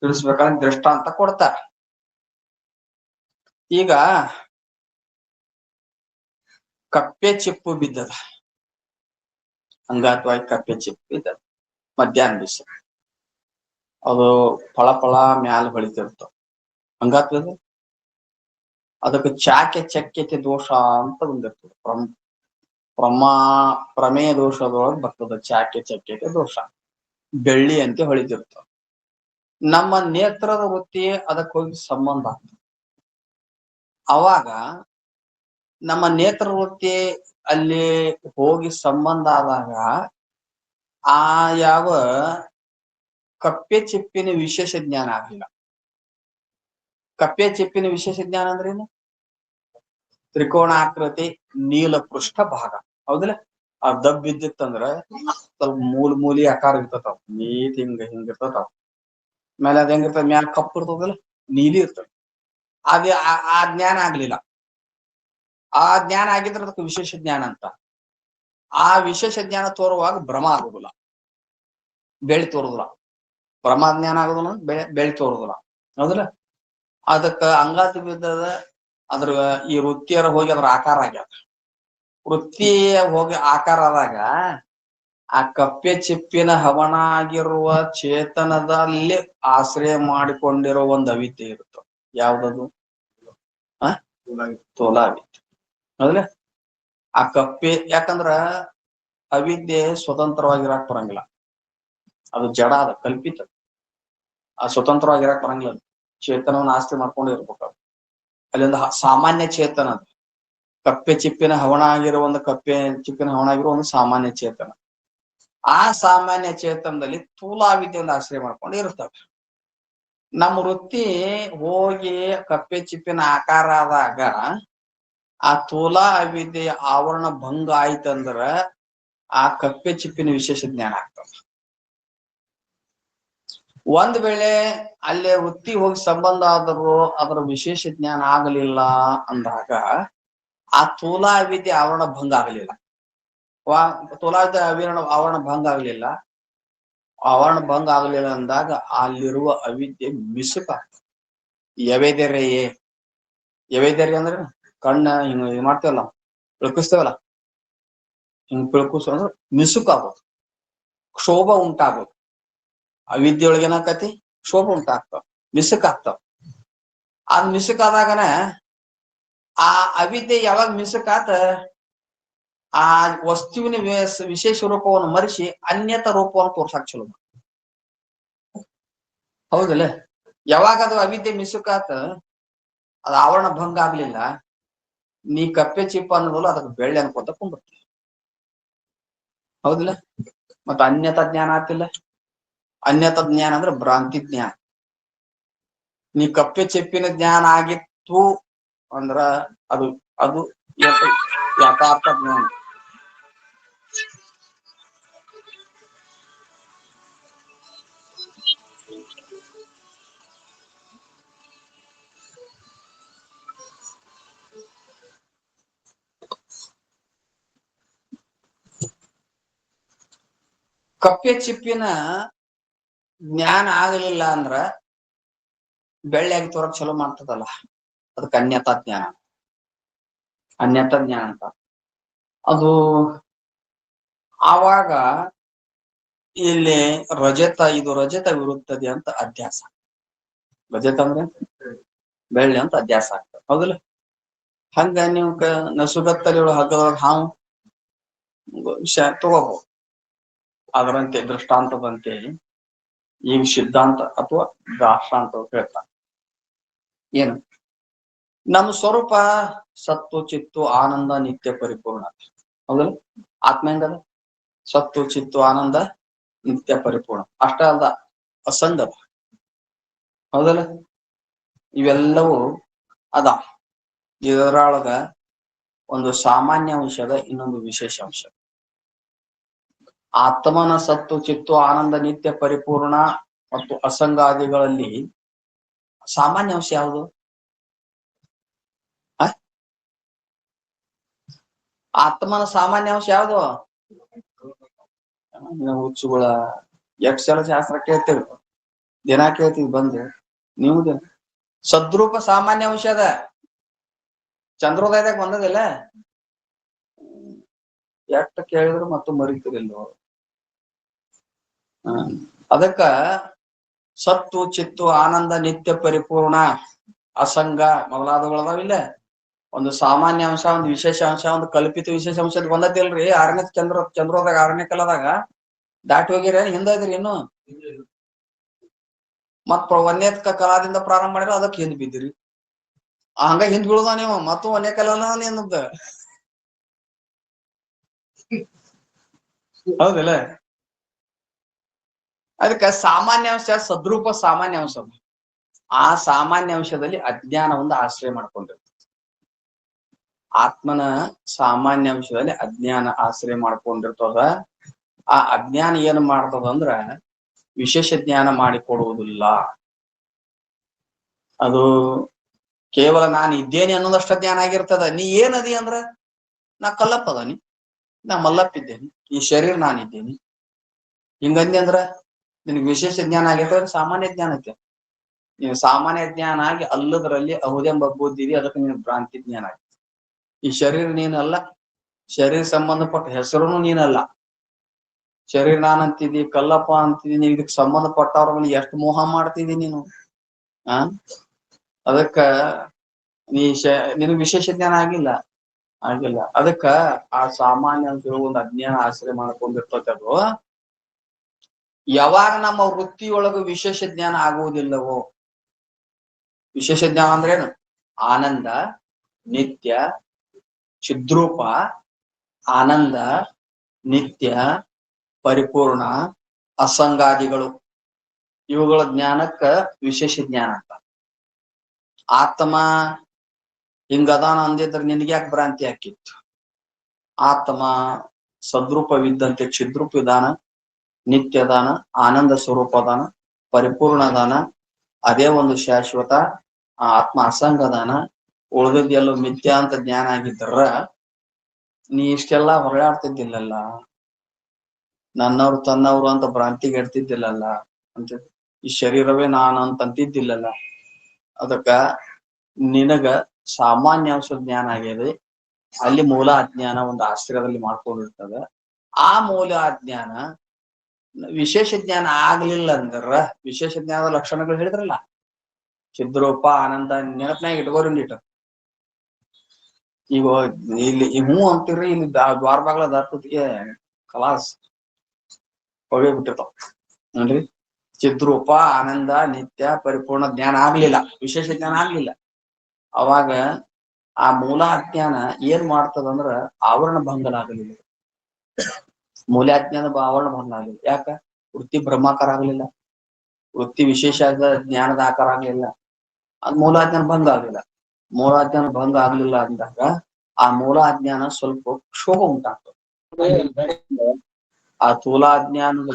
[SPEAKER 1] ತಿಳಿಸ್ಬೇಕಾದ್ರೆ ದೃಷ್ಟಾಂತ ಕೊಡ್ತಾರೆ. ಈಗ ಕಪ್ಪೆ ಚಿಪ್ಪು ಬಿದ್ದದ, ಹಂಗಾತ್ವಾಗಿ ಕಪ್ಪೆ ಚಿಪ್ಪು ಬಿದ್ದದ ಮಧ್ಯಾಹ್ನ ದಿವಸ. ಅದು ಫಳ ಫಳ ಮ್ಯಾಲ ಹೊಳಿತಿರ್ತಾವ, ಹಂಗಾತ್ವದ. ಅದಕ್ಕೆ ಚಾಕೆ ಚಕ್ಯತೆ ದೋಷ ಅಂತ ಬಂದಿರ್ತದೆ. ಪ್ರಮೇಯ ದೋಷದೊಳಗೆ ಬರ್ತದ ಚಾಕೆ ಚಕ್ಯತೆ ದೋಷ. ಬೆಳ್ಳಿ ಅಂತ ಹೊಳಿತಿರ್ತಾವ. ನಮ್ಮ ನೇತ್ರದ ವೃತ್ತಿ ಅದಕ್ಕೆ ಹೋಗಿ ಸಂಬಂಧ ಆಗ್ತದೆ. ಅವಾಗ ನಮ್ಮ ನೇತ್ರ ವೃತ್ತಿ ಅಲ್ಲಿ ಹೋಗಿ ಸಂಬಂಧ ಆದಾಗ ಆ ಯಾವ ಕಪ್ಪೆ ಚಿಪ್ಪಿನ ವಿಶೇಷ ಜ್ಞಾನ ಆಗ್ಲಿಲ್ಲ. ಕಪ್ಪೆ ಚಿಪ್ಪಿನ ವಿಶೇಷ ಜ್ಞಾನ ಅಂದ್ರೇನು, ತ್ರಿಕೋಣಾಕೃತಿ ನೀಲ ಪೃಷ್ಠ ಭಾಗ ಹೌದಿಲ್ಲ. ಆ ದಬ್ ಬಿದ್ದಿತ್ತಂದ್ರ ಸ್ವಲ್ಪ ಮೂಲಿ ಆಕಾರ ಇರ್ತತಾವ, ನೀಟ್ ಹಿಂಗಿರ್ತತಾವ. ಆಮೇಲೆ ಅದ್ ಹೆಂಗಿರ್ತದ, ಮ್ಯಾಲ ಕಪ್ಪು ಇರ್ತದಲ್ಲ, ನೀಲಿ ಇರ್ತದೆ. ಅದೇ ಆ ಜ್ಞಾನ ಆಗ್ಲಿಲ್ಲ. ಆ ಜ್ಞಾನ ಆಗಿದ್ರೆ ಅದಕ್ಕೆ ವಿಶೇಷ ಜ್ಞಾನ ಅಂತ. ಆ ವಿಶೇಷ ಜ್ಞಾನ ತೋರುವಾಗ ಭ್ರಮ ಆಗುದಿಲ್ಲ, ಬೆಳಿ ತೋರುದಿಲ್ಲ. ಭ್ರಮ ಜ್ಞಾನ ಆಗುದಿಲ್ಲ, ಬೆಳಿ ತೋರುದಿಲ್ಲ ಹೌದಿಲ್ಲ. ಅದಕ್ಕ ಅಂಗಾತಿ ಬಿದ್ದದ, ಅದ್ರ ಈ ವೃತ್ತಿಯರ ಹೋಗಿ ಅದ್ರ ಆಕಾರ ಆಗ್ಯಾದ. ವೃತ್ತಿಯ ಹೋಗಿ ಆಕಾರ ಆದಾಗ ಆ ಕಪ್ಪೆ ಚಿಪ್ಪಿನ ಹವಣ ಆಗಿರುವ ಚೇತನದಲ್ಲಿ ಆಶ್ರಯ ಮಾಡಿಕೊಂಡಿರೋ ಒಂದು ಅವಿದ್ಯೆ ಇರುತ್ತೆ. ಯಾವ್ದದು? ತೋಲಾವಿದ್ಯೆ. ಹೌದಲ್ಲ? ಆ ಕಪ್ಪೆ, ಯಾಕಂದ್ರ ಅವಿದ್ಯೆ ಸ್ವತಂತ್ರವಾಗಿರಾಕ್ ಬರಂಗಿಲ್ಲ, ಅದು ಜಡ, ಅದ ಕಲ್ಪಿತ. ಆ ಸ್ವತಂತ್ರವಾಗಿರಾಕ್ ಬರಂಗಿಲ್ಲ, ಚೇತನವನ್ನು ಆಶ್ರಯ ಮಾಡ್ಕೊಂಡು ಇರ್ಬೇಕು. ಅಲ್ಲಿಂದ ಸಾಮಾನ್ಯ ಚೇತನ, ಕಪ್ಪೆ ಚಿಪ್ಪಿನ ಹವಣ ಆಗಿರೋ ಒಂದು ಕಪ್ಪೆ ಚಿಪ್ಪಿನ ಹವಣ ಆಗಿರೋ ಒಂದು ಸಾಮಾನ್ಯ ಚೇತನ. ಆ ಸಾಮಾನ್ಯ ಚೇತನದಲ್ಲಿ ಸ್ಥೂಲಾವಿದ್ಯೆಯನ್ನು ಆಶ್ರಯ ಮಾಡ್ಕೊಂಡು ಇರ್ತವೆ. ನಮ್ಮ ವೃತ್ತಿ ಹೋಗಿ ಕಪ್ಪೆ ಚಿಪ್ಪಿನ ಆಕಾರ ಆದಾಗ ಆ ಸ್ಥೂಲಾ ಅವಿದ್ಯೆಯ ಆವರಣ ಭಂಗ ಆಯ್ತಂದ್ರ ಆ ಕಪ್ಪೆ ಚಿಪ್ಪಿನ ವಿಶೇಷ ಜ್ಞಾನ ಆಗ್ತದೆ. ಒಂದ್ ವೇಳೆ ಅಲ್ಲೇ ವೃತ್ತಿ ಹೋಗಿ ಸಂಬಂಧ ಆದರೂ ಅದರ ವಿಶೇಷ ಜ್ಞಾನ ಆಗಲಿಲ್ಲ ಅಂದಾಗ ಆ ಸ್ಥೂಲಾ ಅವಿದ್ಯೆ ಆವರಣ ಭಂಗ ಆಗಲಿಲ್ಲ. ಆವರಣ ಭಂಗ ಆಗಲಿಲ್ಲ. ಆವರಣ ಭಂಗ ಆಗಲಿಲ್ಲ ಅಂದಾಗ ಅಲ್ಲಿರುವ ಅವಿದ್ಯೆ ಮಿಸುಕಾಗ್ತದೆ. ಯವೇದೆರೆಯೇ, ಯವೇದೆರೆ ಅಂದ್ರೆ ಕಣ್ಣ ಹಿಂಗ ಮಾಡ್ತೇವಲ್ಲ, ಬೆಳಕಿಸ್ತೇವಲ್ಲ, ಹಿಂಗ್ ಬೆಳಕಿಸ್ ಅಂದ್ರೆ ಮಿಸುಕಾಗೋದು, ಕ್ಷೋಭ ಉಂಟಾಗೋದು. ಅವಿದ್ಯೆಯೊಳಗೆ ಏನಾಕತಿ? ಕ್ಷೋಭ ಉಂಟಾಗ್ತಾವ, ಮಿಸುಕಾಗ್ತಾವ. ಅದ್ ಮಿಸುಕಾದಾಗನ ಆ ಅವಿದ್ಯೆ ಯಾವಾಗ ಮಿಸುಕಾತ ಆ ವಸ್ತುವಿನ ವಿಶೇಷ ರೂಪವನ್ನು ಮರೆಸಿ ಅನ್ಯತ ರೂಪವನ್ನು ತೋರ್ಸಾಕ್ ಚಲೋ. ಹೌದಲ್ಲ? ಯಾವಾಗ ಅದು ಅವಿದ್ಯೆ ಮಿಸುಕಾತ, ಅದ ಆವರಣ ಭಂಗ ಆಗ್ಲಿಲ್ಲ, ನೀ ಕಪ್ಪೆ ಚಿಪ್ಪ ಅನ್ನೋದಲ್ಲ ಅದಕ್ಕೆ ಬೆಳ್ಳಿ ಅನ್ಕೊಂತ ಕುಂಡ್ಬಿಡ್ತಿ. ಹೌದಿಲ್ಲ? ಮತ್ತ ಅನ್ಯತ ಜ್ಞಾನ ಆತಿಲ್ಲ. ಅನ್ಯತ ಜ್ಞಾನ ಅಂದ್ರೆ ಭ್ರಾಂತಿ ಜ್ಞಾನ. ನೀ ಕಪ್ಪೆ ಚಿಪ್ಪಿನ ಜ್ಞಾನ ಆಗಿತ್ತು ಅಂದ್ರ ಅದು ಅದು ಯಥಾರ್ಥ ಜ್ಞಾನ. ಕಪ್ಪೆ ಚಿಪ್ಪಿನ ಜ್ಞಾನ ಆಗಲಿಲ್ಲ ಅಂದ್ರ ಬೆಳ್ಳಿಯಾಗಿ ತೋರಕ್ ಚಲೋ ಮಾಡ್ತದಲ್ಲ, ಅದಕ್ಕೆ ಅನ್ಯತಾ ಜ್ಞಾನ. ಅನ್ಯತಾ ಜ್ಞಾನ ಅಂತ ಅದು. ಆವಾಗ ಇಲ್ಲಿ ಇದು ರಜತ ವಿರುತ್ತದೆ ಅಂತ ಅಧ್ಯಾಸ. ರಜತ ಅಂದ್ರೆ ಬೆಳ್ಳಿ ಅಂತ ಅಧ್ಯಾಸ ಆಗ್ತದೆ. ಹೌದಲ್ಲ? ಹಂಗ ನೀವು ನಸುಗತ್ತಲಿ ಹಗ್ಗದೊಳಗೆ ಹಾವು ವಿಷಯ ತಗೋಬಹುದು. ಅದರಂತೆ ದೃಷ್ಟಾಂತದಂತೆ ಈಗ ಸಿದ್ಧಾಂತ ಅಥವಾ ದಾಷ್ಟಾಂತ ಹೇಳ್ತಾರೆ. ಏನು? ನಮ್ಮ ಸ್ವರೂಪ ಸತ್ತು ಚಿತ್ತು ಆನಂದ ನಿತ್ಯ ಪರಿಪೂರ್ಣ. ಹೌದಲ್ಲ? ಆತ್ಮ ಹೆಂಗದ? ಸತ್ತು ಚಿತ್ತು ಆನಂದ ನಿತ್ಯ ಪರಿಪೂರ್ಣ. ಅಷ್ಟ ಅಲ್ದ ಅಸಂಗದ. ಹೌದಲ್ಲ? ಇವೆಲ್ಲವೂ ಅದ. ಇದರೊಳಗ ಒಂದು ಸಾಮಾನ್ಯ ಅಂಶದ, ಇನ್ನೊಂದು ವಿಶೇಷ ಅಂಶ. ಆತ್ಮನ ಸತ್ತು ಚಿತ್ತು ಆನಂದ ನಿತ್ಯ ಪರಿಪೂರ್ಣ ಮತ್ತು ಅಸಂಗಾದಿಗಳಲ್ಲಿ ಸಾಮಾನ್ಯ ಅಂಶ ಯಾವುದು? ಆತ್ಮನ ಸಾಮಾನ್ಯ ಅಂಶ ಯಾವುದು? ಹುಚ್ಚುಗಳ ಎಷ್ಟು ಸಲ ಶಾಸ್ತ್ರ ಕೇಳ್ತೇವೆ, ದಿನ ಕೇಳ್ತೀವಿ ಬಂದು. ನೀವು ಸದ್ರೂಪ ಸಾಮಾನ್ಯ ಅಂಶ ಅದ. ಚಂದ್ರೋದಯದಾಗ ಬಂದದಿಲ್ಲ, ಎಷ್ಟ ಕೇಳಿದ್ರು ಮತ್ತು ಮರಿತಿರಿಲ್ಲ. ಅದಕ್ಕ ಸತ್ತು ಚಿತ್ತು ಆನಂದ ನಿತ್ಯ ಪರಿಪೂರ್ಣ ಅಸಂಗ ಮೊದಲಾದವುಗಳದಾವಿಲ್ಲ. ಒಂದು ಸಾಮಾನ್ಯ ಅಂಶ, ಒಂದು ವಿಶೇಷ ಅಂಶ, ಒಂದು ಕಲ್ಪಿತ ವಿಶೇಷ ಅಂಶ ಬಂದತಿಲ್ರಿ. ಚಂದ್ರೋದಾಗ 6ನೇ ಕಲದಾಗ ದಾಟಿ ಹೋಗಿರ, ಹಿಂದ ಇದ್ರಿ ಇನ್ನು. ಮತ್ 1ನೇ ಕಲಾದಿಂದ ಪ್ರಾರಂಭ ಮಾಡಿರ, ಅದಕ್ಕೆ ಹಿಂದ್ ಬಿದ್ದಿರಿ. ಹಂಗ ಹಿಂದ್ ಬೀಳುದ ನೀವು. ಮತ್ತು 1ನೇ ಕಲನ ನಿಂದ. ಹೌದಿಲ್ಲ? ಅದಕ್ಕೆ ಸಾಮಾನ್ಯ ಅಂಶ ಸದ್ರೂಪ ಸಾಮಾನ್ಯ ಅಂಶ. ಆ ಸಾಮಾನ್ಯ ಅಂಶದಲ್ಲಿ ಅಜ್ಞಾನ ಒಂದು ಆಶ್ರಯ ಮಾಡ್ಕೊಂಡಿರ್ತದೆ. ಆತ್ಮನ ಸಾಮಾನ್ಯ ಅಂಶದಲ್ಲಿ ಅಜ್ಞಾನ ಆಶ್ರಯ ಮಾಡ್ಕೊಂಡಿರ್ತದ. ಆ ಅಜ್ಞಾನ ಏನ್ ಮಾಡ್ತದಂದ್ರ ವಿಶೇಷ ಜ್ಞಾನ ಮಾಡಿಕೊಡುವುದಿಲ್ಲ. ಅದು ಕೇವಲ ನಾನು ಇದ್ದೇನೆ ಅನ್ನೋದಷ್ಟ ಜ್ಞಾನ ಆಗಿರ್ತದ. ನೀ ಏನದಿ ಅಂದ್ರ ನಾ ಕಲ್ಲಪ್ಪ ಅದಾನಿ, ನಾ ಮಲ್ಲಪ್ಪಿದ್ದೇನೆ, ಈ ಶರೀರ ನಾನಿದ್ದೇನೆ ಹಿಂಗಂದಿ ಅಂದ್ರ ನಿನಗೆ ವಿಶೇಷ ಜ್ಞಾನ ಆಗೈತೆ, ಸಾಮಾನ್ಯ ಜ್ಞಾನ ಐತೆ. ನೀವು ಸಾಮಾನ್ಯ ಜ್ಞಾನ ಆಗಿ ಅಲ್ಲದರಲ್ಲಿ ಅಹುದೆಂಬ ಬುದ್ಧಿದಿ, ಅದಕ್ಕೆ ನೀನು ಭ್ರಾಂತಿ ಜ್ಞಾನ ಆಗಿದೆ. ಈ ಶರೀರ ನೀನಲ್ಲ, ಶರೀರ ಸಂಬಂಧಪಟ್ಟ ಹೆಸರುನು ನೀನಲ್ಲ. ಶರೀರ ನಾನ್ ಅಂತಿದಿ, ಕಲ್ಲಪ್ಪ ಅಂತಿದೀನಿ, ಇದಕ್ ಸಂಬಂಧಪಟ್ಟವ್ರ ಮೇಲೆ ಎಷ್ಟು ಮೋಹ ಮಾಡ್ತಿದಿ ನೀನು. ಆ ಅದಕ್ಕ ನಿನಗ್ ವಿಶೇಷ ಜ್ಞಾನ ಆಗಿಲ್ಲ. ಅದಕ್ಕ ಆ ಸಾಮಾನ್ಯ ಅಂತ ಒಂದು ಅಜ್ಞಾನ ಆಶ್ರಯ ಮಾಡ್ಕೊಂಡಿರ್ತೈತೆ ಅದು. ಯಾವಾಗ ನಮ್ಮ ವೃತ್ತಿಯೊಳಗ ವಿಶೇಷ ಜ್ಞಾನ ಆಗುವುದಿಲ್ಲವೋ, ವಿಶೇಷ ಜ್ಞಾನ ಅಂದ್ರೇನು? ಆನಂದ, ನಿತ್ಯ, ಚಿದ್ರೂಪ, ಆನಂದ, ನಿತ್ಯ, ಪರಿಪೂರ್ಣ, ಅಸಂಗಾದಿಗಳು, ಇವುಗಳ ಜ್ಞಾನಕ್ಕ ವಿಶೇಷ ಜ್ಞಾನ ಅಂತ. ಆತ್ಮ ಹಿಂಗದಾನ ಅಂದಿದ್ರೆ ನಿನ್ಗೆ ಯಾಕೆ ಭ್ರಾಂತಿ ಹಾಕಿತ್ತು? ಆತ್ಮ ಸದ್ರೂಪವಿದ್ದಂತೆ ಚಿದ್ರೂಪದಾನ, ನಿತ್ಯದಾನ, ಆನಂದ ಸ್ವರೂಪದಾನ, ಪರಿಪೂರ್ಣದಾನ, ಅದೇ ಒಂದು ಶಾಶ್ವತ ಆತ್ಮ ಅಸಂಗದಾನ, ಉಳಿದದ್ದೆಲ್ಲೂ ಮಿಥ್ಯಾ ಅಂತ ಜ್ಞಾನ ಆಗಿದ್ರ ನೀ ಇಷ್ಟೆಲ್ಲಾ ಹೊರಳಾಡ್ತಿದ್ದಿಲ್ಲಲ್ಲ, ನನ್ನವ್ರು ತನ್ನವ್ರು ಅಂತ ಭ್ರಾಂತಿಗೆ ಎಡ್ತಿದ್ದಿಲ್ಲಲ್ಲ ಅಂತ, ಈ ಶರೀರವೇ ನಾನು ಅಂತ ಅಂತಿದ್ದಿಲ್ಲಲ್ಲ. ಅದಕ್ಕ ನಿನಗ ಸಾಮಾನ್ಯ ಅಂಶ ಜ್ಞಾನ ಆಗ್ಯದೆ. ಅಲ್ಲಿ ಮೂಲ ಅಜ್ಞಾನ ಒಂದು ಆಶ್ರಯದಲ್ಲಿ ಮಾಡ್ಕೊಂಡಿರ್ತದೆ. ಆ ಮೂಲ ಅಜ್ಞಾನ ವಿಶೇಷ ಜ್ಞಾನ ಆಗ್ಲಿಲ್ಲ ಅಂದ್ರ, ವಿಶೇಷ ಜ್ಞಾನದ ಲಕ್ಷಣಗಳು ಹೇಳಿದ್ರಲ್ಲ, ಚಿದ್ರೂಪ, ಆನಂದ, ನೆನಪನಾಗ ಇಟ್ಕೋರಿಂದಿಟ್ಟು. ಈಗ ಇಲ್ಲಿ ಅಂತಿರ್ರಿ, ಇಲ್ಲಿ ದ್ವಾರ ಬಾಗ್ಲ ದಾಟುತ್ತಿಗೆ ಕಲಾಸ್ ಹೊಗೆ ಬಿಟ್ಟಿರ್ತಾವ ನೋಡ್ರಿ. ಚಿದ್ರೂಪ, ಆನಂದ, ನಿತ್ಯ, ಪರಿಪೂರ್ಣ ಜ್ಞಾನ ಆಗ್ಲಿಲ್ಲ, ವಿಶೇಷ ಜ್ಞಾನ ಆಗ್ಲಿಲ್ಲ. ಅವಾಗ ಆ ಮೂಲ ಅಜ್ಞಾನ ಏನ್ ಮಾಡ್ತದಂದ್ರ ಆವರಣ ಭಂಗಲಾಗಲಿಲ್ಲ. ಮೂಲಾಜ್ಞಾನ ಆವರಣ ಭಂಗ ಆಗಲಿಲ್ಲ. ಯಾಕ? ವೃತ್ತಿ ಬ್ರಹ್ಮಾಕಾರ ಆಗ್ಲಿಲ್ಲ, ವೃತ್ತಿ ವಿಶೇಷ ಜ್ಞಾನದ ಆಕಾರ ಆಗ್ಲಿಲ್ಲ, ಅದ್ ಮೂಲಾಜ್ಞಾನ ಭಂಗ ಆಗ್ಲಿಲ್ಲ. ಮೂಲಾಜ್ಞಾನ ಭಂಗ ಆಗ್ಲಿಲ್ಲ ಅಂದಾಗ ಆ ಮೂಲ ಅಜ್ಞಾನ ಸ್ವಲ್ಪ ಕ್ಷೋಭ ಉಂಟಾಗ್ತದೆ. ಆ ಸ್ಥೂಲಾಜ್ಞಾನದ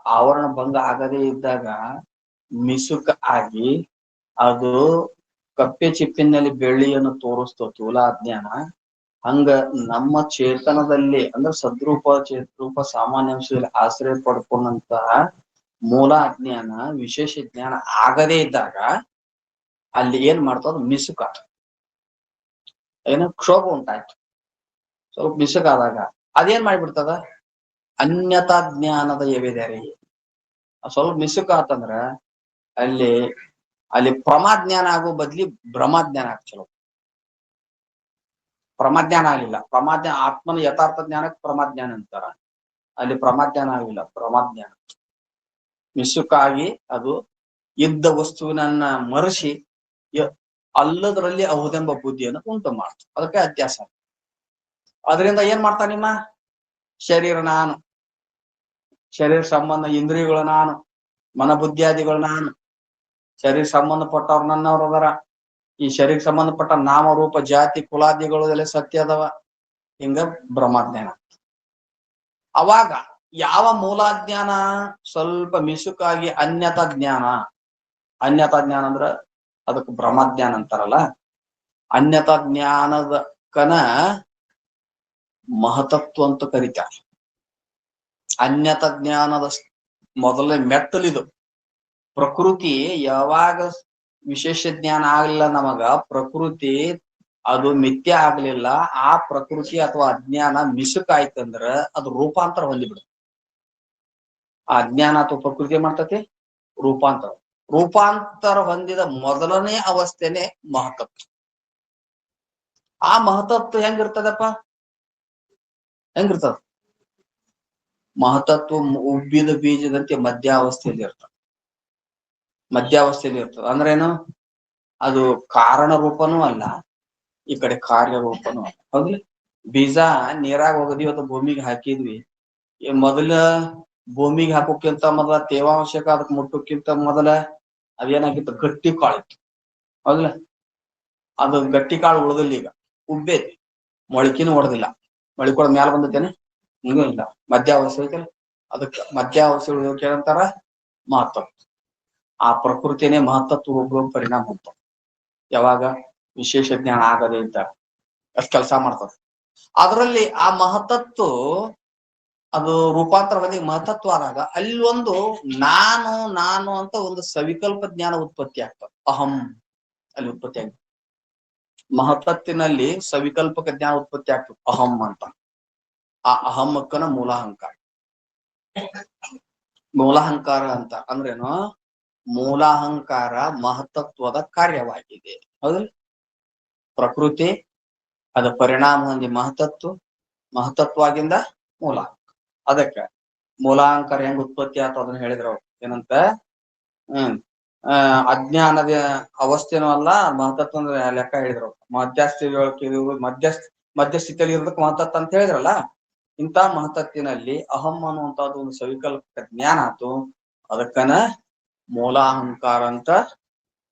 [SPEAKER 1] ಆವರಣ ಭಂಗ ಆಗದೇ ಇದ್ದಾಗ ಮಿಸುಕ ಆಗಿ ಅದು ಕಪ್ಪೆ ಚಿಪ್ಪಿನಲ್ಲಿ ಬೆಳ್ಳಿಯನ್ನು ತೋರಿಸ್ತೋ ಸ್ಥೂಲ ಅಜ್ಞಾನ. ಹಂಗ ನಮ್ಮ ಚೇತನದಲ್ಲಿ ಅಂದ್ರೆ ಸದ್ರೂಪ, ಚೇತರೂಪ, ಸಾಮಾನ್ಯಾಂಶದಲ್ಲಿ ಆಶ್ರಯ ಪಡ್ಕೊಂಡಂತಹ ಮೂಲ ಅಜ್ಞಾನ ವಿಶೇಷ ಜ್ಞಾನ ಆಗದೇ ಇದ್ದಾಗ ಅಲ್ಲಿ ಏನ್ ಮಾಡ್ತದ? ಮಿಸುಕ, ಏನೋ ಕ್ಷೋಭ ಉಂಟಾಯ್ತು. ಸ್ವಲ್ಪ ಮಿಸುಕ ಆದಾಗ ಅದೇನ್ ಮಾಡ್ಬಿಡ್ತದ? ಅನ್ಯತಾ ಜ್ಞಾನದ ಎವೆದರೆ. ಸ್ವಲ್ಪ ಮಿಸುಕ ಆತಂದ್ರ ಅಲ್ಲಿ ಪ್ರಮಾಜ್ಞಾನ ಆಗೋ ಬದ್ಲಿ ಭ್ರಮಾಜ್ಞಾನ ಆಗ ಚಲೋ. ಪ್ರಮಾಜ್ಞಾನ ಆಗ್ಲಿಲ್ಲ. ಆತ್ಮನ ಯಥಾರ್ಥ ಜ್ಞಾನಕ್ಕೆ ಪ್ರಮಾಜ್ಞಾನ ಅಂತಾರ. ಅಲ್ಲಿ ಪ್ರಮಾಜ್ಞಾನ ಆಗಿಲ್ಲ, ಭ್ರಮಾಜ್ಞಾನ. ಮಿಸುಕಾಗಿ ಅದು ಇದ್ದ ವಸ್ತುವಿನನ್ನ ಮರೆಸಿ ಅಲ್ಲದರಲ್ಲಿ ಅಹುದೆಂಬ ಬುದ್ಧಿಯನ್ನು ಉಂಟು ಮಾಡ್ತು. ಅದಕ್ಕೆ ಅತ್ಯಾಸ. ಅದರಿಂದ ಏನ್ ಮಾಡ್ತಾ? ನಿಮ್ಮ ಶರೀರ ನಾನು, ಶರೀರ ಸಂಬಂಧ ಇಂದ್ರಿಯಗಳು ನಾನು, ಮನಬುದ್ಧಿಯಾದಿಗಳು ನಾನು, ಶರೀರ ಸಂಬಂಧಪಟ್ಟವ್ರು ನನ್ನವ್ರು ಅದರ. ಈ ಶರೀರ ಸಂಬಂಧಪಟ್ಟ ನಾಮ ರೂಪ ಜಾತಿ ಕುಲಾದಿಗಳು ಎಲ್ಲ ಸತ್ಯ ಅದಾವ. ಹಿಂಗ ಬ್ರಹ್ಮಜ್ಞಾನ. ಅವಾಗ ಯಾವ ಮೂಲಾಜ್ಞಾನ ಸ್ವಲ್ಪ ಮಿಸುಕಾಗಿ ಅನ್ಯತಾ ಜ್ಞಾನ ಅಂದ್ರ ಅದಕ್ಕೆ ಬ್ರಹ್ಮಜ್ಞಾನ ಅಂತಾರಲ್ಲ. ಅನ್ಯತಾ ಜ್ಞಾನದ ಮಹತತ್ವ ಅಂತ ಕರೀತಾರೆ. ಅನ್ಯತಾ ಜ್ಞಾನದ ಮೊದಲನೇ ಮೆಟ್ಟಲಿದು. ಪ್ರಕೃತಿ ಯಾವಾಗ ವಿಶೇಷ ಜ್ಞಾನ ಆಗ್ಲಿಲ್ಲ ನಮಗ, ಪ್ರಕೃತಿ ಅದು ಮಿಥ್ಯ ಆಗ್ಲಿಲ್ಲ, ಆ ಪ್ರಕೃತಿ ಅಥವಾ ಅಜ್ಞಾನ ಮಿಸುಕಾಯ್ತಂದ್ರ ಅದು ರೂಪಾಂತರ ಹೊಂದಿಬಿಡುತ್ತೆ. ಆ ಅಜ್ಞಾನ ಅಥವಾ ಪ್ರಕೃತಿ ಮಾಡ್ತತಿ ರೂಪಾಂತರ ಹೊಂದಿದ ಮೊದಲನೇ ಅವಸ್ಥೆನೆ ಮಹತತ್ವ. ಆ ಮಹತತ್ವ ಹೆಂಗಿರ್ತದಪ್ಪ? ಹೆಂಗಿರ್ತದ? ಮಹತತ್ವ ಉಬ್ಬಿದ ಬೀಜದಂತೆ ಮಧ್ಯಾವಸ್ಥೆಯಲ್ಲಿ ಇರ್ತದೆ. ಅಂದ್ರೇನು? ಅದು ಕಾರಣ ರೂಪನೂ ಅಲ್ಲ, ಈ ಕಡೆ ಕಾರ್ಯ ರೂಪನೂ ಅಲ್ಲ. ಹೌದ್ಲಿ? ಬೀಜ ನೀರಾಗ ಹೋಗದ್ವಿ ಅಥವಾ ಭೂಮಿಗೆ ಹಾಕಿದ್ವಿ. ಮೊದಲ ಭೂಮಿಗೆ ಹಾಕೋಕ್ಕಿಂತ ಮೊದಲ ತೇವಾಂಶಕ ಅದಕ್ಕೆ ಮುಟ್ಟೋಕ್ಕಿಂತ ಮೊದಲ ಅದೇನಾಗಿತ್ತು? ಗಟ್ಟಿ ಕಾಳಿತ್ತು. ಹೌದಲ್ಲ? ಅದು ಗಟ್ಟಿ ಕಾಳು ಉಳ್ದಿಲ್ಲ, ಈಗ ಉಬ್ಬೈತಿ. ಮೊಳಕಿನೂ ಹೊಡೆದಿಲ್ಲ. ಮೊಳಕೆ ಮ್ಯಾಲ ಬಂದೈತೇನೆ? ಹಿಂಗೂ ಇಲ್ಲ. ಮಧ್ಯಾವಸ್ಥೆ ಐತಲ್ಲ, ಅದಕ್ಕೆ ಮಧ್ಯಾವಸ್ಥೆ ಉಳಿದೋಕೆ ಏನಂತಾರ? ಮಹತ್ತತ್ವ. ಆ ಪ್ರಕೃತಿನೇ ಮಹತ್ತತ್ವ ರೂಪವಾಗಿ ಪರಿಣಾಮ ಅಂತ. ಯಾವಾಗ? ವಿಶೇಷ ಜ್ಞಾನ ಆಗದೇ ಇದ್ದಾಗ ಅಷ್ಟು ಕೆಲಸ ಮಾಡ್ತದೆ. ಅದರಲ್ಲಿ ಆ ಮಹತ್ತತ್ವ ಅದು ರೂಪಾಂತರ ಹೊಂದಿ ಮಹತ್ತತ್ವ ಆದಾಗ ಅಲ್ಲಿ ಒಂದು ನಾನು ಅಂತ ಒಂದು ಸವಿಕಲ್ಪ ಜ್ಞಾನ ಉತ್ಪತ್ತಿ ಆಗ್ತದೆ. ಅಹಂ ಅಲ್ಲಿ ಉತ್ಪತ್ತಿ ಆಗ್ತದೆ. ಮಹತ್ತತ್ತಿನಲ್ಲಿ ಸವಿಕಲ್ಪಕ ಜ್ಞಾನ ಉತ್ಪತ್ತಿ ಆಗ್ತದೆ, ಅಹಂ ಅಂತ. ಆ ಅಹಮ್ಮಕ್ಕನ ಮೂಲಾಹಂಕಾರ. ಮೂಲಾಹಂಕಾರ ಅಂತ ಅಂದ್ರೇನು? ಮೂಲಾಹಂಕಾರ ಮಹತ್ತತ್ವದ ಕಾರ್ಯವಾಗಿದೆ. ಹೌದಲ್ಲ? ಪ್ರಕೃತಿ ಅದ ಪರಿಣಾಮ ಹೊಂದಿ ಮಹತ್ತತ್ವಾಗಿಂದ ಮೂಲ. ಅದಕ್ಕ ಮೂಲಾಹಂಕಾರ ಹೆಂಗ್ ಉತ್ಪತ್ತಿ ಆತ ಅದನ್ನ ಹೇಳಿದ್ರು. ಏನಂತ? ಅಜ್ಞಾನದ ಅವಸ್ಥೆನೂ ಅಲ್ಲ, ಮಹತ್ತತ್ವ ಅಂದ್ರೆ ಲೆಕ್ಕ ಹೇಳಿದ್ರು. ಮಧ್ಯಸ್ಥಿತಿಯಲ್ಲಿ ಇರೋದಕ್ಕೆ ಮಹತ್ತತ್ವ ಅಂತ ಹೇಳಿದ್ರಲ್ಲ. ಇಂಥ ಮಹತ್ತತ್ತಿನಲ್ಲಿ ಅಹಂ ಅನ್ನುವಂಥದ್ದು ಒಂದು ಸವಿಕಲ್ಪಕ ಜ್ಞಾನ ಆತು. ಅದಕ್ಕನ ಮೂಲಾಹಂಕಾರ ಅಂತ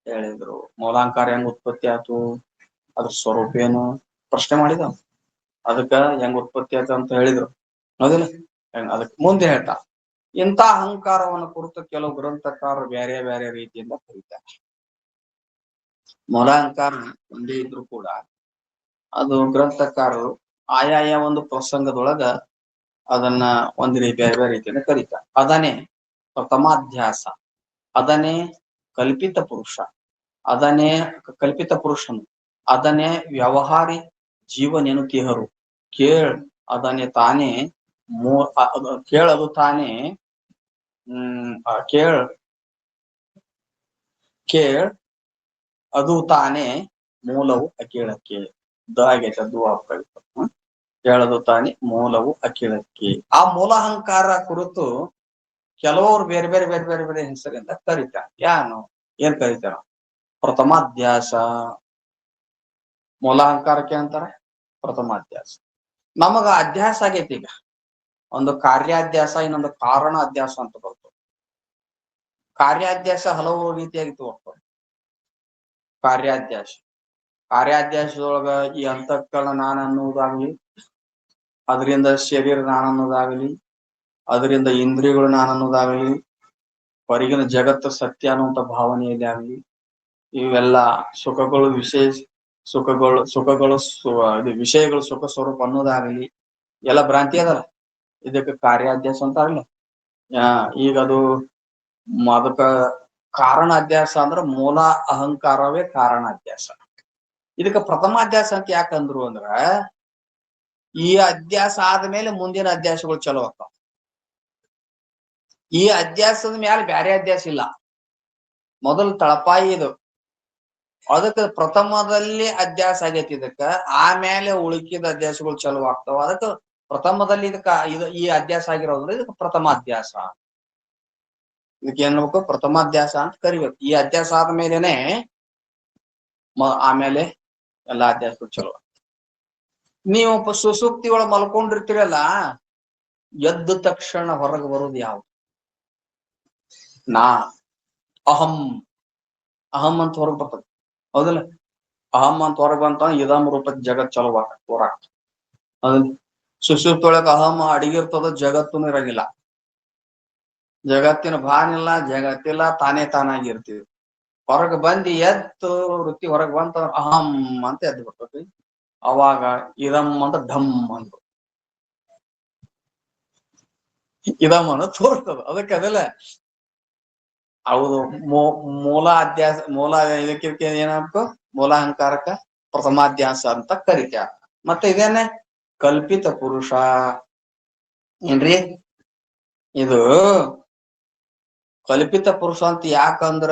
[SPEAKER 1] ಹೇಳಿದ್ರು. ಮೂಲಾಹಂಕಾರ ಹೆಂಗ್ ಉತ್ಪತ್ತಿ ಆತು, ಅದ್ರ ಸ್ವರೂಪ ಏನು ಪ್ರಶ್ನೆ ಮಾಡಿದ. ಅದಕ್ಕ ಹೆಂಗ್ ಉತ್ಪತ್ತಿ ಆಯ್ತು ಅಂತ ಹೇಳಿದ್ರು. ಹೌದಿಲ್ಲ? ಅದಕ್ಕೆ ಮುಂದೆ ಹೇಳ್ತಾ, ಇಂಥ ಅಹಂಕಾರವನ್ನು ಕುರಿತು ಕೆಲವು ಗ್ರಂಥಕಾರರು ಬೇರೆ ಬೇರೆ ರೀತಿಯಿಂದ ಕರೀತಾರೆ. ಮೂಲಾಹಂಕಾರ ಒಂದೇ ಇದ್ರು ಕೂಡ ಅದು ಗ್ರಂಥಕಾರರು ಆಯಾಯ ಒಂದು ಪ್ರಸಂಗದೊಳಗ ಅದನ್ನ ಬೇರೆ ಬೇರೆ ರೀತಿಯಿಂದ ಕರೀತಾರೆ. ಅದನ್ನೇ ಪ್ರಥಮಾಧ್ಯಾಸ, ಅದನ್ನೇ ಕಲ್ಪಿತ ಪುರುಷ, ಅದನ್ನೇ ಕಲ್ಪಿತ ಪುರುಷನು, ಅದನ್ನೇ ವ್ಯವಹಾರಿ ಜೀವನೆನುತಿಹರು. ಅದನ್ನೇ ತಾನೇ ಕೇಳದು ತಾನೇ ಅದು ತಾನೇ ಮೂಲವು ಅಕೀಳಕ್ಕೆ. ಕೇಳದು ತಾನೇ ಮೂಲವು ಅಕೀಳಕ್ಕೆ. ಆ ಮೂಲಾಹಂಕಾರ ಕುರಿತು ಕೆಲವರು ಬೇರೆ ಬೇರೆ ಬೇರೆ ಬೇರೆ ಬೇರೆ ಹೆಸರಿಂದ ಕರೀತಾರೆ. ಏನ್ ಕರೀತಾರ? ಪ್ರಥಮಾಧ್ಯಾಸ. ಮೂಲಾಹಂಕಾರಕ್ಕೆ ಅಂತಾರ ಪ್ರಥಮಾಧ್ಯಾಸ. ನಮಗ ಅಧ್ಯಾಸ ಆಗೈತಿ. ಈಗ ಒಂದು ಕಾರ್ಯಾಧ್ಯಾಸ, ಇನ್ನೊಂದು ಕಾರಣ ಅಧ್ಯಾಸ ಅಂತ ಬರ್ತದೆ. ಕಾರ್ಯಾಧ್ಯಾಸ ಹಲವು ರೀತಿಯಾಗಿ ತೋರ್ತದೆ. ಕಾರ್ಯಾಧ್ಯಾಸದೊಳಗ ಈ ಅಂತಃಕರಣ ನಾನು ಅನ್ನುವುದಾಗಲಿ, ಅದರಿಂದ ಶರೀರ ನಾನು ಅನ್ನೋದಾಗಲಿ, ಅದರಿಂದ ಇಂದ್ರಿಯಗಳು ನಾನು ಅನ್ನೋದಾಗಲಿ, ಹೊರಗಿನ ಜಗತ್ತು ಸತ್ಯ ಅನ್ನುವಂತ ಭಾವನೆಯಲ್ಲಿ ಆಗಲಿ, ಇವೆಲ್ಲ ಸುಖಗಳು ವಿಷಯಗಳು ಸುಖ ಸ್ವರೂಪ ಅನ್ನೋದಾಗಲಿ ಎಲ್ಲ ಭ್ರಾಂತಿ ಅದಲ್ಲ. ಇದಕ್ಕೆ ಕಾರ್ಯಾಧ್ಯಾಸ ಅಂತ ಆಗಲ್ಲ. ಈಗ ಅದಕ್ಕ ಕಾರಣ ಅಧ್ಯಾಸ ಅಂದ್ರ ಮೂಲ ಅಹಂಕಾರವೇ ಕಾರಣ ಅಧ್ಯಾಸ. ಇದಕ್ಕ ಪ್ರಥಮಾಧ್ಯಾಸ ಅಂತ ಯಾಕಂದ್ರು ಅಂದ್ರ, ಈ ಅಧ್ಯಾಸ ಆದ್ಮೇಲೆ ಮುಂದಿನ ಅಧ್ಯಾಸಗಳು ಚಲೋ ಆಗ್ತಾವ. ಈ ಅಧ್ಯಾಸದ ಮ್ಯಾಲೆ ಬ್ಯಾರೆ ಅಧ್ಯಾಸ ಇಲ್ಲ. ಮೊದಲು ತಳಪಾಯಿ ಇದು. ಅದಕ್ಕೆ ಪ್ರಥಮದಲ್ಲಿ ಅಧ್ಯಾಸ ಆಗೈತಿ ಇದಕ್ಕ. ಆಮೇಲೆ ಉಳುಕಿದ ಅಧ್ಯಾಸಗಳು ಚಲೋ ಆಗ್ತಾವ. ಅದಕ್ಕೆ ಪ್ರಥಮದಲ್ಲಿ ಈ ಅಧ್ಯಾಸ ಆಗಿರೋದ್ರಿಂದ ಇದಕ್ಕೆ ಪ್ರಥಮಾಧ್ಯಾಸ. ಇದಕ್ಕೆ ಏನ್ ಹೇಳ್ಬೇಕು? ಪ್ರಥಮಾಧ್ಯಾಸ ಅಂತ ಕರಿಬೇಕು. ಈ ಅಧ್ಯಾಸ ಆದ್ಮೇಲೆನೆ ಆಮೇಲೆ ಎಲ್ಲಾ ಅಧ್ಯಾಸಗಳು ಚಲೋ. ನೀವು ಸುಸೂಕ್ತಿ ಒಳಗೆ ಮಲ್ಕೊಂಡಿರ್ತೀರಲ್ಲ, ಎದ್ದ ತಕ್ಷಣ ಹೊರಗೆ ಬರೋದು ಯಾವ್ದು? ಅಹಂ ಅಂತ ಹೊರಗೆ ಬರ್ತದೆ. ಹೌದಲ್ಲ? ಅಹಂ ಅಂತ ಹೊರಗೆ ಬಂತ ಇದಂ ರೂಪದ ಜಗತ್ ಚಲೋ ಹೊರಾಗ. ಹೌದಲ್ಲ? ಸುಸೂಕ್ತಿ ಒಳಗ ಅಹಂ ಅಡಿಗಿರ್ತದ, ಜಗತ್ತೂ ಇರಂಗಿಲ್ಲ. ಜಗತ್ತಿನ ಭಾನಿಲ್ಲ, ಜಗತ್ತಿಲ್ಲ, ತಾನೇ ತಾನಾಗಿರ್ತೀವಿ. ಹೊರಗೆ ಬಂದು ಎದ್ದು ವೃತ್ತಿ ಹೊರಗೆ ಬಂತ ಅಹಂ ಅಂತ ಎದ್ದು ಬರ್ತೈತಿ. ಅವಾಗ ಇದಂ ಅಂತ ಢಮ್ ಅಂತ ಇದಂ ಅಂತ ತೋರ್ತದ. ಅದಕ್ಕೆ ಅದೆಲ್ಲ ಹೌದು. ಇದಕ್ಕೆ ಏನಾಗ್ಬೇಕು? ಮೂಲಾಹಂಕಾರಕ್ಕ ಪ್ರಥಮಾಧ್ಯಾಸ ಅಂತ ಕರಿತ್ಯಾರ. ಮತ್ತೆ ಇದೇನೆ ಕಲ್ಪಿತ ಪುರುಷ ಏನ್ರಿ? ಇದು ಕಲ್ಪಿತ ಪುರುಷ ಅಂತ ಯಾಕಂದ್ರ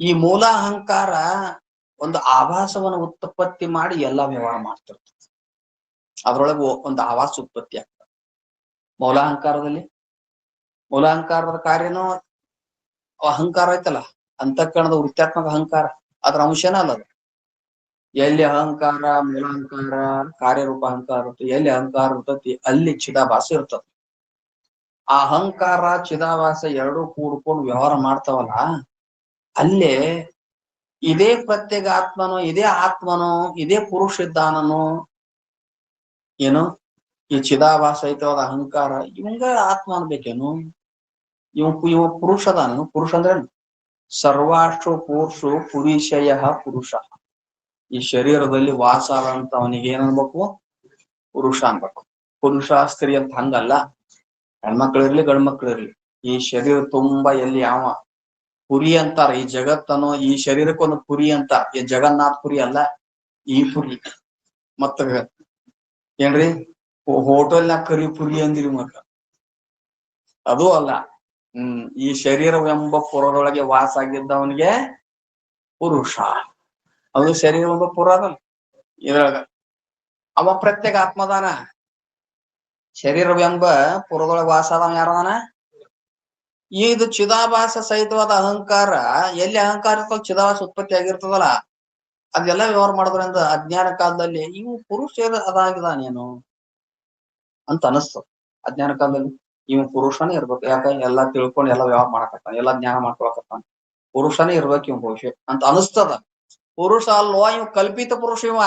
[SPEAKER 1] ಈ ಮೂಲಾಹಂಕಾರ ಒಂದು ಆಭಾಸವನ್ನು ಉತ್ಪತ್ತಿ ಮಾಡಿ ಎಲ್ಲಾ ವ್ಯವಹಾರ ಮಾಡ್ತಿರ್ತದೆ. ಅದ್ರೊಳಗೆ ಒಂದು ಆವಾಸ ಉತ್ಪತ್ತಿ ಆಗ್ತದೆ. ಮೂಲಾಹಂಕಾರದ ಕಾರ್ಯನೂ ಅಹಂಕಾರ ಐತಲ್ಲ, ಅಂತಃಕರಣದ ವೃತ್ತಾತ್ಮಕ ಅಹಂಕಾರ, ಅದ್ರ ಅಂಶನ ಅಲ್ಲ ಅದು. ಎಲ್ಲಿ ಅಹಂಕಾರ ಮೂಲಾಹಂಕಾರ ಕಾರ್ಯರೂಪ ಅಹಂಕಾರ ಇರ್ತದೆ, ಎಲ್ಲಿ ಅಹಂಕಾರ ಇರ್ತತಿ ಅಲ್ಲಿ ಚಿದಾಭಾಸ ಇರ್ತದೆ. ಆ ಅಹಂಕಾರ ಚಿದಾಭಾಸ ಎರಡೂ ಕೂಡ್ಕೊಂಡು ವ್ಯವಹಾರ ಮಾಡ್ತಾವಲ್ಲ, ಅಲ್ಲೇ ಇದೇ ಪ್ರತ್ಯೇಕ ಆತ್ಮನೋ, ಇದೇ ಆತ್ಮನೋ, ಇದೇ ಪುರುಷ ಇದ್ದಾನೋ, ಏನು ಈ ಚಿದಾಭಾಸ ಐತವಾದ ಅಹಂಕಾರ ಇವಂಗ ಆತ್ಮ ಅನ್ಬೇಕೇನು? ಇವ ಪುರುಷ ಅದಾನು? ಪುರುಷ ಅಂದ್ರೆ ಸರ್ವಾಷ್ಟು ಪುರುಷು ಪುರುಷಯ ಪುರುಷ. ಈ ಶರೀರದಲ್ಲಿ ವಾಸ ಅಂತ ಅವನಿಗೆ ಏನ್ ಅನ್ಬೇಕು? ಪುರುಷ ಅನ್ಬೇಕು. ಪುರುಷ ಸ್ತ್ರೀ ಅಂತ ಹಂಗಲ್ಲ. ಹೆಣ್ಮಕ್ಳಿರ್ಲಿ ಗಂಡ್ಮಕ್ಳಿರ್ಲಿ ಈ ಶರೀರ ತುಂಬಾ ಎಲ್ಲಿ ಯಾವ ಪುರಿ ಅಂತಾರ. ಈ ಜಗತ್ತನ್ನು ಈ ಶರೀರಕ್ಕೊಂದು ಪುರಿ ಅಂತ. ಈ ಜಗನ್ನಾಥ್ ಪುರಿ ಅಲ್ಲ, ಈ ಪುರಿ. ಮತ್ತ ಏನ್ರಿ ಹೋಟೆಲ್ನಾಗ ಕರಿ ಪುರಿ ಅಂದಿರಿ ಮತ್ತ ಅದು ಅಲ್ಲ. ಈ ಶರೀರವೆಂಬ ಪುರದೊಳಗೆ ವಾಸ ಆಗಿದ್ದವನಿಗೆ ಪುರುಷ. ಅದು ಶರೀರವೆಂಬ ಪುರ ಅದಲ್ಲ ಇದ್ರಾಗ. ಅವ ಪ್ರತ್ಯೇಕ ಆತ್ಮದಾನ. ಶರೀರವೆಂಬ ಪುರದೊಳಗೆ ವಾಸ ಆದವ ಯಾರದಾನ? ಇದು ಚಿದಾಭಾಸ ಸಹಿತವಾದ ಅಹಂಕಾರ ಎಲ್ಲಿ ಅಹಂಕಾರ ಇರ್ತದ ಚಿದಾಭಾಸ ಉತ್ಪತ್ತಿ ಆಗಿರ್ತದಲ್ಲ ಅದೆಲ್ಲ ವ್ಯವಹಾರ ಮಾಡೋದ್ರಿಂದ ಅಜ್ಞಾನ ಕಾಲದಲ್ಲಿ ಇವು ಪುರುಷ ಅದಾಗಿದಾನೇನು ಅಂತ ಅನಸ್ತದ. ಅಜ್ಞಾನ ಕಾಲದಲ್ಲಿ ಇವ್ ಪುರುಷನೇ ಇರ್ಬೇಕು. ಯಾಕ ಎಲ್ಲಾ ತಿಳ್ಕೊಂಡು ಎಲ್ಲಾ ವ್ಯವಹಾರ ಮಾಡಕತ್ತಾನ, ಎಲ್ಲಾ ಜ್ಞಾನ ಮಾಡ್ಕೊಳಕತ್ತಾನ, ಪುರುಷನೇ ಇರ್ಬೇಕು ಇವ್ ಬಹುಶಃ ಅಂತ ಅನಸ್ತದ. ಪುರುಷ ಅಲ್ವಾ ಇವ್ ಕಲ್ಪಿತ ಪುರುಷ ಇವ.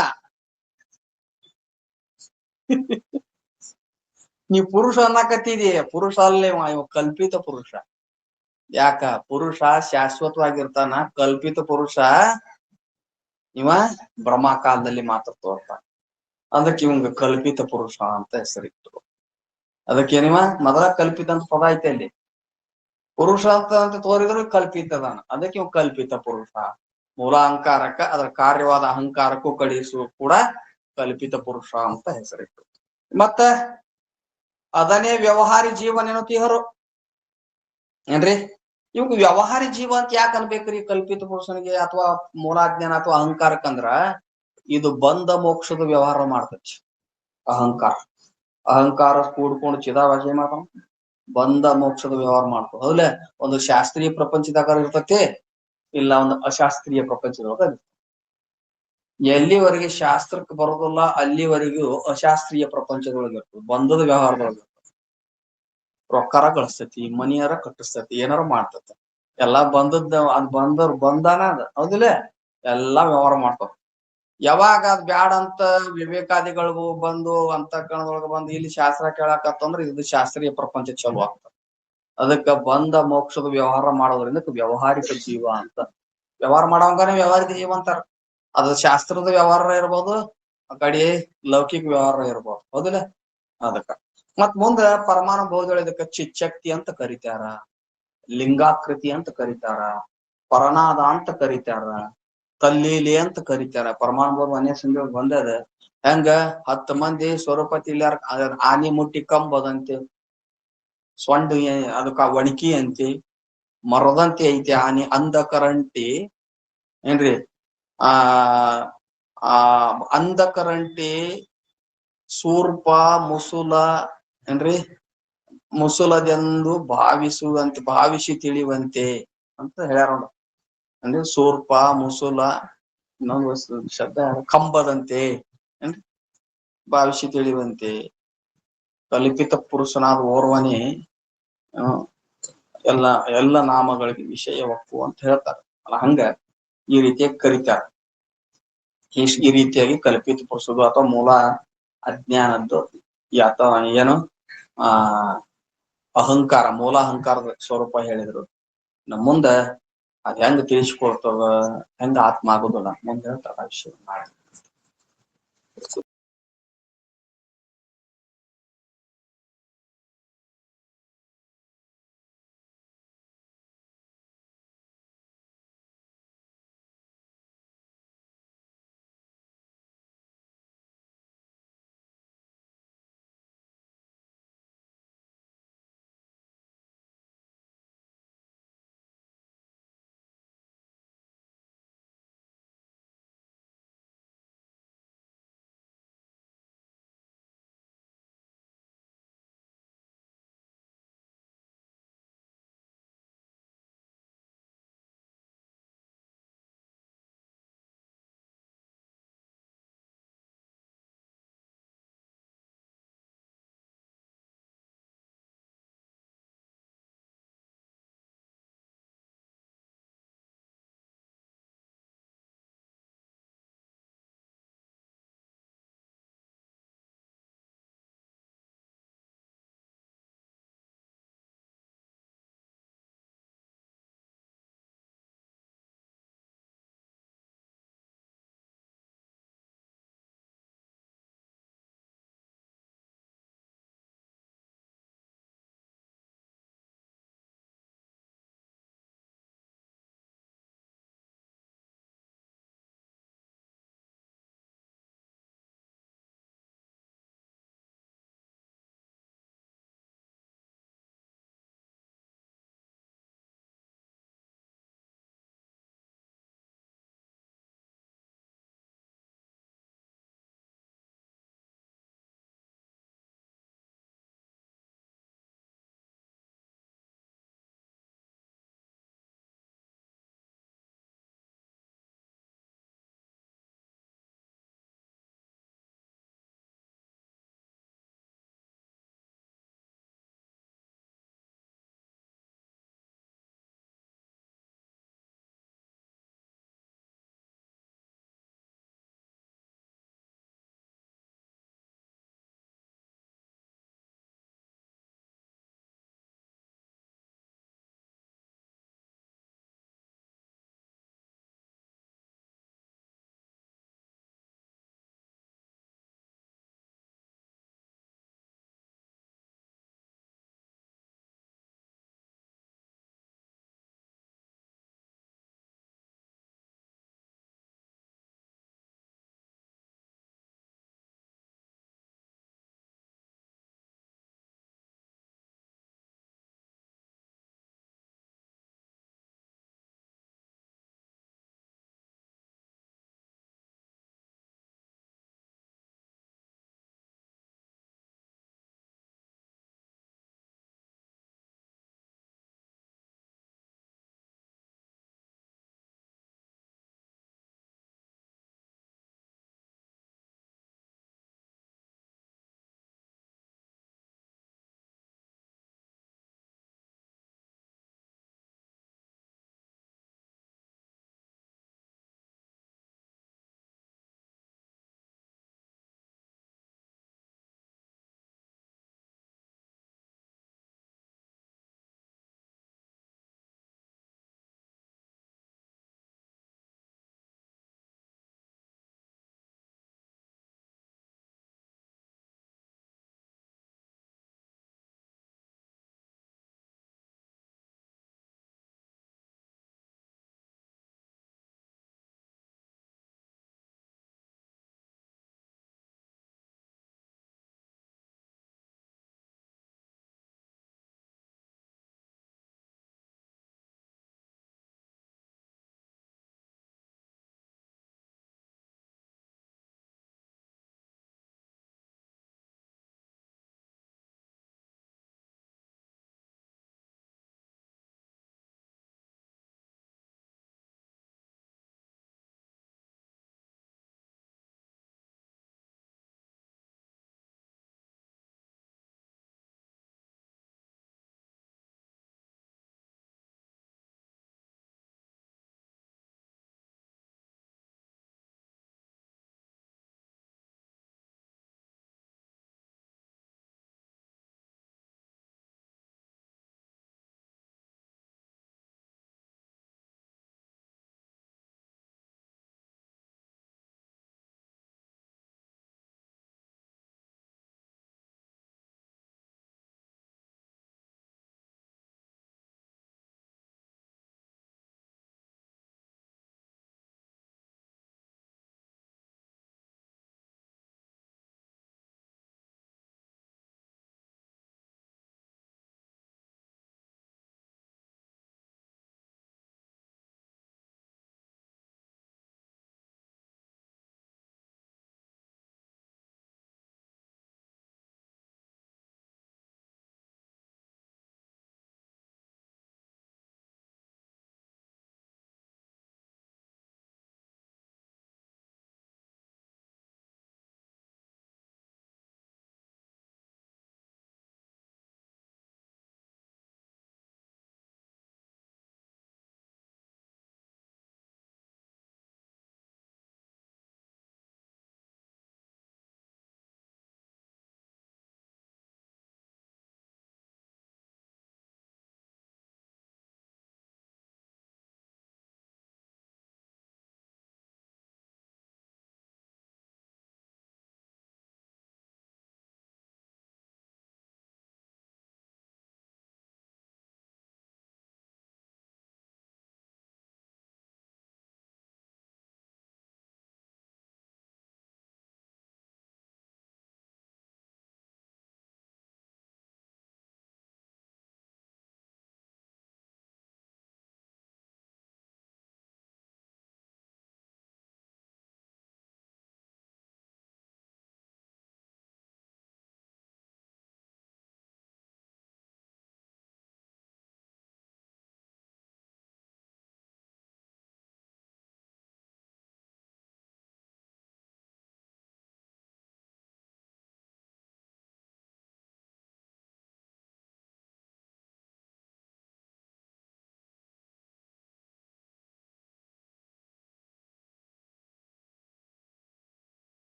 [SPEAKER 1] ನೀವ್ ಪುರುಷ ಅನ್ನಕತ್ತಿದಿ, ಪುರುಷ ಅಲ್ಲೇ ಇವ ಕಲ್ಪಿತ ಪುರುಷ. ಯಾಕ ಪುರುಷ ಶಾಶ್ವತವಾಗಿರ್ತಾನ, ಕಲ್ಪಿತ ಪುರುಷ ಇವ ಬ್ರಹ್ಮಕಾಲದಲ್ಲಿ ಮಾತ್ರ ತೋರ್ತಾನ. ಅದಕ್ಕೆ ಇವಂಗ ಕಲ್ಪಿತ ಪುರುಷ ಅಂತ ಹೆಸರಿತ್ತು. ಅದಕ್ಕೇನಿವ ಮೊದಲ ಕಲ್ಪಿತ ಅಂತ ಪದ ಐತೆ ಅಲ್ಲಿ. ಪುರುಷ ಅಂತ ತೋರಿದ್ರು ಕಲ್ಪಿತದಾನ, ಅದಕ್ಕೆ ಇವ್ ಕಲ್ಪಿತ ಪುರುಷ. ಮೂಲ ಅಹಂಕಾರಕ್ಕ ಅದರ ಕಾರ್ಯವಾದ ಅಹಂಕಾರಕ್ಕೂ ಕಳಿಸುವ ಕೂಡ ಕಲ್ಪಿತ ಪುರುಷ ಅಂತ ಹೆಸರಿಟ್ಟು. ಮತ್ತ ಅದನ್ನೇ ವ್ಯವಹಾರಿ ಜೀವನ ಏನೋತಿಹರು ಏನ್ರಿ. ಇವ್ ವ್ಯವಹಾರಿ ಜೀವ ಅಂತ ಯಾಕೆ ಅನ್ಬೇಕ್ರಿ ಕಲ್ಪಿತ ಪುರುಷನಿಗೆ ಅಥವಾ ಮೂಲಾಜ್ಞಾನ ಅಥವಾ ಅಹಂಕಾರಕ್ಕಂದ್ರ ಇದು ಬಂಧ ಮೋಕ್ಷದ ವ್ಯವಹಾರ ಮಾಡ್ತೈತಿ. ಅಹಂಕಾರ ಅಹಂಕಾರ ಕೂಡ್ಕೊಂಡು ಚಿದಾಭಾಸ ಏನ್ ಮಾಡ್ತಾನ, ಬಂಧ ಮೋಕ್ಷದ ವ್ಯವಹಾರ ಮಾಡ್ತಾವ. ಹೌದಲ್ಲ, ಒಂದು ಶಾಸ್ತ್ರೀಯ ಪ್ರಪಂಚದಾಗ ಇರ್ತತಿ, ಇಲ್ಲ ಒಂದು ಅಶಾಸ್ತ್ರೀಯ ಪ್ರಪಂಚದೊಳಗ. ಎಲ್ಲಿವರೆಗೆ ಶಾಸ್ತ್ರಕ್ಕೆ ಬರೋದಿಲ್ಲ ಅಲ್ಲಿವರೆಗೂ ಅಶಾಸ್ತ್ರೀಯ ಪ್ರಪಂಚದೊಳಗೆ ಇರ್ತದೆ, ಬಂಧದ ವ್ಯವಹಾರದೊಳಗೆ. ರೊಕ್ಕಾರ ಗಳಿಸ್ತತಿ, ಮನಿಯಾರ ಕಟ್ಟಿಸ್ತತಿ, ಏನಾರ ಮಾಡ್ತತಿ. ಎಲ್ಲಾ ಬಂದದ ಅದ್ ಬಂಧನ ಅದ. ಹೌದಿಲ್ಲ, ಎಲ್ಲಾ ವ್ಯವಹಾರ ಮಾಡ್ತಾವ. ಯಾವಾಗ ಅದ್ ಬ್ಯಾಡ ಅಂತ ವಿವೇಕಾದಿಗಳಿಗೂ ಬಂದು ಅಂತಃಕರಣದೊಳಗ ಬಂದು ಇಲ್ಲಿ ಶಾಸ್ತ್ರ ಕೇಳಾಕತ್ತಂದ್ರ ಇದು ಶಾಸ್ತ್ರೀಯ ಪ್ರಪಂಚ ಚಲೋ ಆಗ್ತದ. ಅದಕ್ಕ ಬಂಧ ಮೋಕ್ಷದ ವ್ಯವಹಾರ ಮಾಡೋದ್ರಿಂದ ವ್ಯವಹಾರಿಕ ಜೀವ ಅಂತ. ವ್ಯವಹಾರ ಮಾಡೋಂಗಾನೆ ವ್ಯವಹಾರಿಕ ಜೀವ ಅಂತಾರ. ಅದು ಶಾಸ್ತ್ರದ ವ್ಯವಹಾರ ಇರ್ಬೋದು, ಆ ಕಡೆ ಲೌಕಿಕ ವ್ಯವಹಾರ ಇರ್ಬೋದು. ಹೌದಿಲ್ಲ, ಅದಕ್ಕ ಮತ್ ಮುಂದ ಪರಮಾಣು ಬಹುದೊಳದಕ್ಕ ಚಿಚ್ಚಕ್ತಿ ಅಂತ ಕರಿತಾರ, ಲಿಂಗಾಕೃತಿ ಅಂತ ಕರಿತಾರ, ಪರನಾದ ಅಂತ ಕರಿತಾರ, ಕಲ್ಲೀಲಿ ಅಂತ ಕರಿತಾರ. ಪರಮಾಣು ಬಹು ಅನೇಕ ಸಂಖ್ಯೆಗಳು ಬಂದದ. ಹೆಂಗ 10 ಮಂದಿ ಸ್ವರೂಪತಿ ಇಲ್ಲಾರ ಆನಿ ಮುಟ್ಟಿ ಕಂಬದಂತೆ, ಸೊಂಡ ಅದಕ್ಕ ಒಣಕಿ ಅಂತಿ, ಮರದಂತೆ ಐತಿ ಆನಿ, ಅಂಧಕರಂಟಿ ಏನ್ರಿ, ಆ ಅಂಧಕರಂಟಿ, ಸೂರ್ಪ ಮುಸುಲ ಏನ್ರಿ, ಮುಸುಲದೆಂದು ಭಾವಿಸಿ ತಿಳಿವಂತೆ ಅಂತ ಹೇಳ್ಯಾರ. ಅಂದ್ರೆ ಸೂರ್ಪ ಮುಸುಲ ಇನ್ನೊಂದು ಶಬ್ದ ಕಂಬದಂತೆ ಏನ್ರಿ, ಭಾವಿಸಿ ತಿಳಿವಂತೆ. ಕಲ್ಪಿತ ಪುರುಷನಾದ ಓರ್ವನೇ ಎಲ್ಲ ನಾಮಗಳಿಗೆ ವಿಷಯ ಒಪ್ಪು ಅಂತ ಹೇಳ್ತಾರೆ ಅಲ್ಲ. ಹಂಗ ಈ ರೀತಿಯಾಗಿ ಕರಿತಾರ. ಈ ರೀತಿಯಾಗಿ ಕಲ್ಪಿತ ಪುರುಷದು ಅಥವಾ ಮೂಲ ಅಜ್ಞಾನದ್ದು ಅಥವಾ ಏನು ಅಹಂಕಾರ, ಮೂಲ ಅಹಂಕಾರದ ಸ್ವರೂಪ ಹೇಳಿದ್ರು. ನಮ್ಮ ಮುಂದ ಅದ್ ಹೆಂಗ್ ತಿಳಿಸ್ಕೊಡ್ತದ, ಹೆಂಗ ಆತ್ಮ ಆಗುದಿಲ್ಲ ಮುಂದೆ ಹೇಳ್ತಾರ ವಿಷಯ.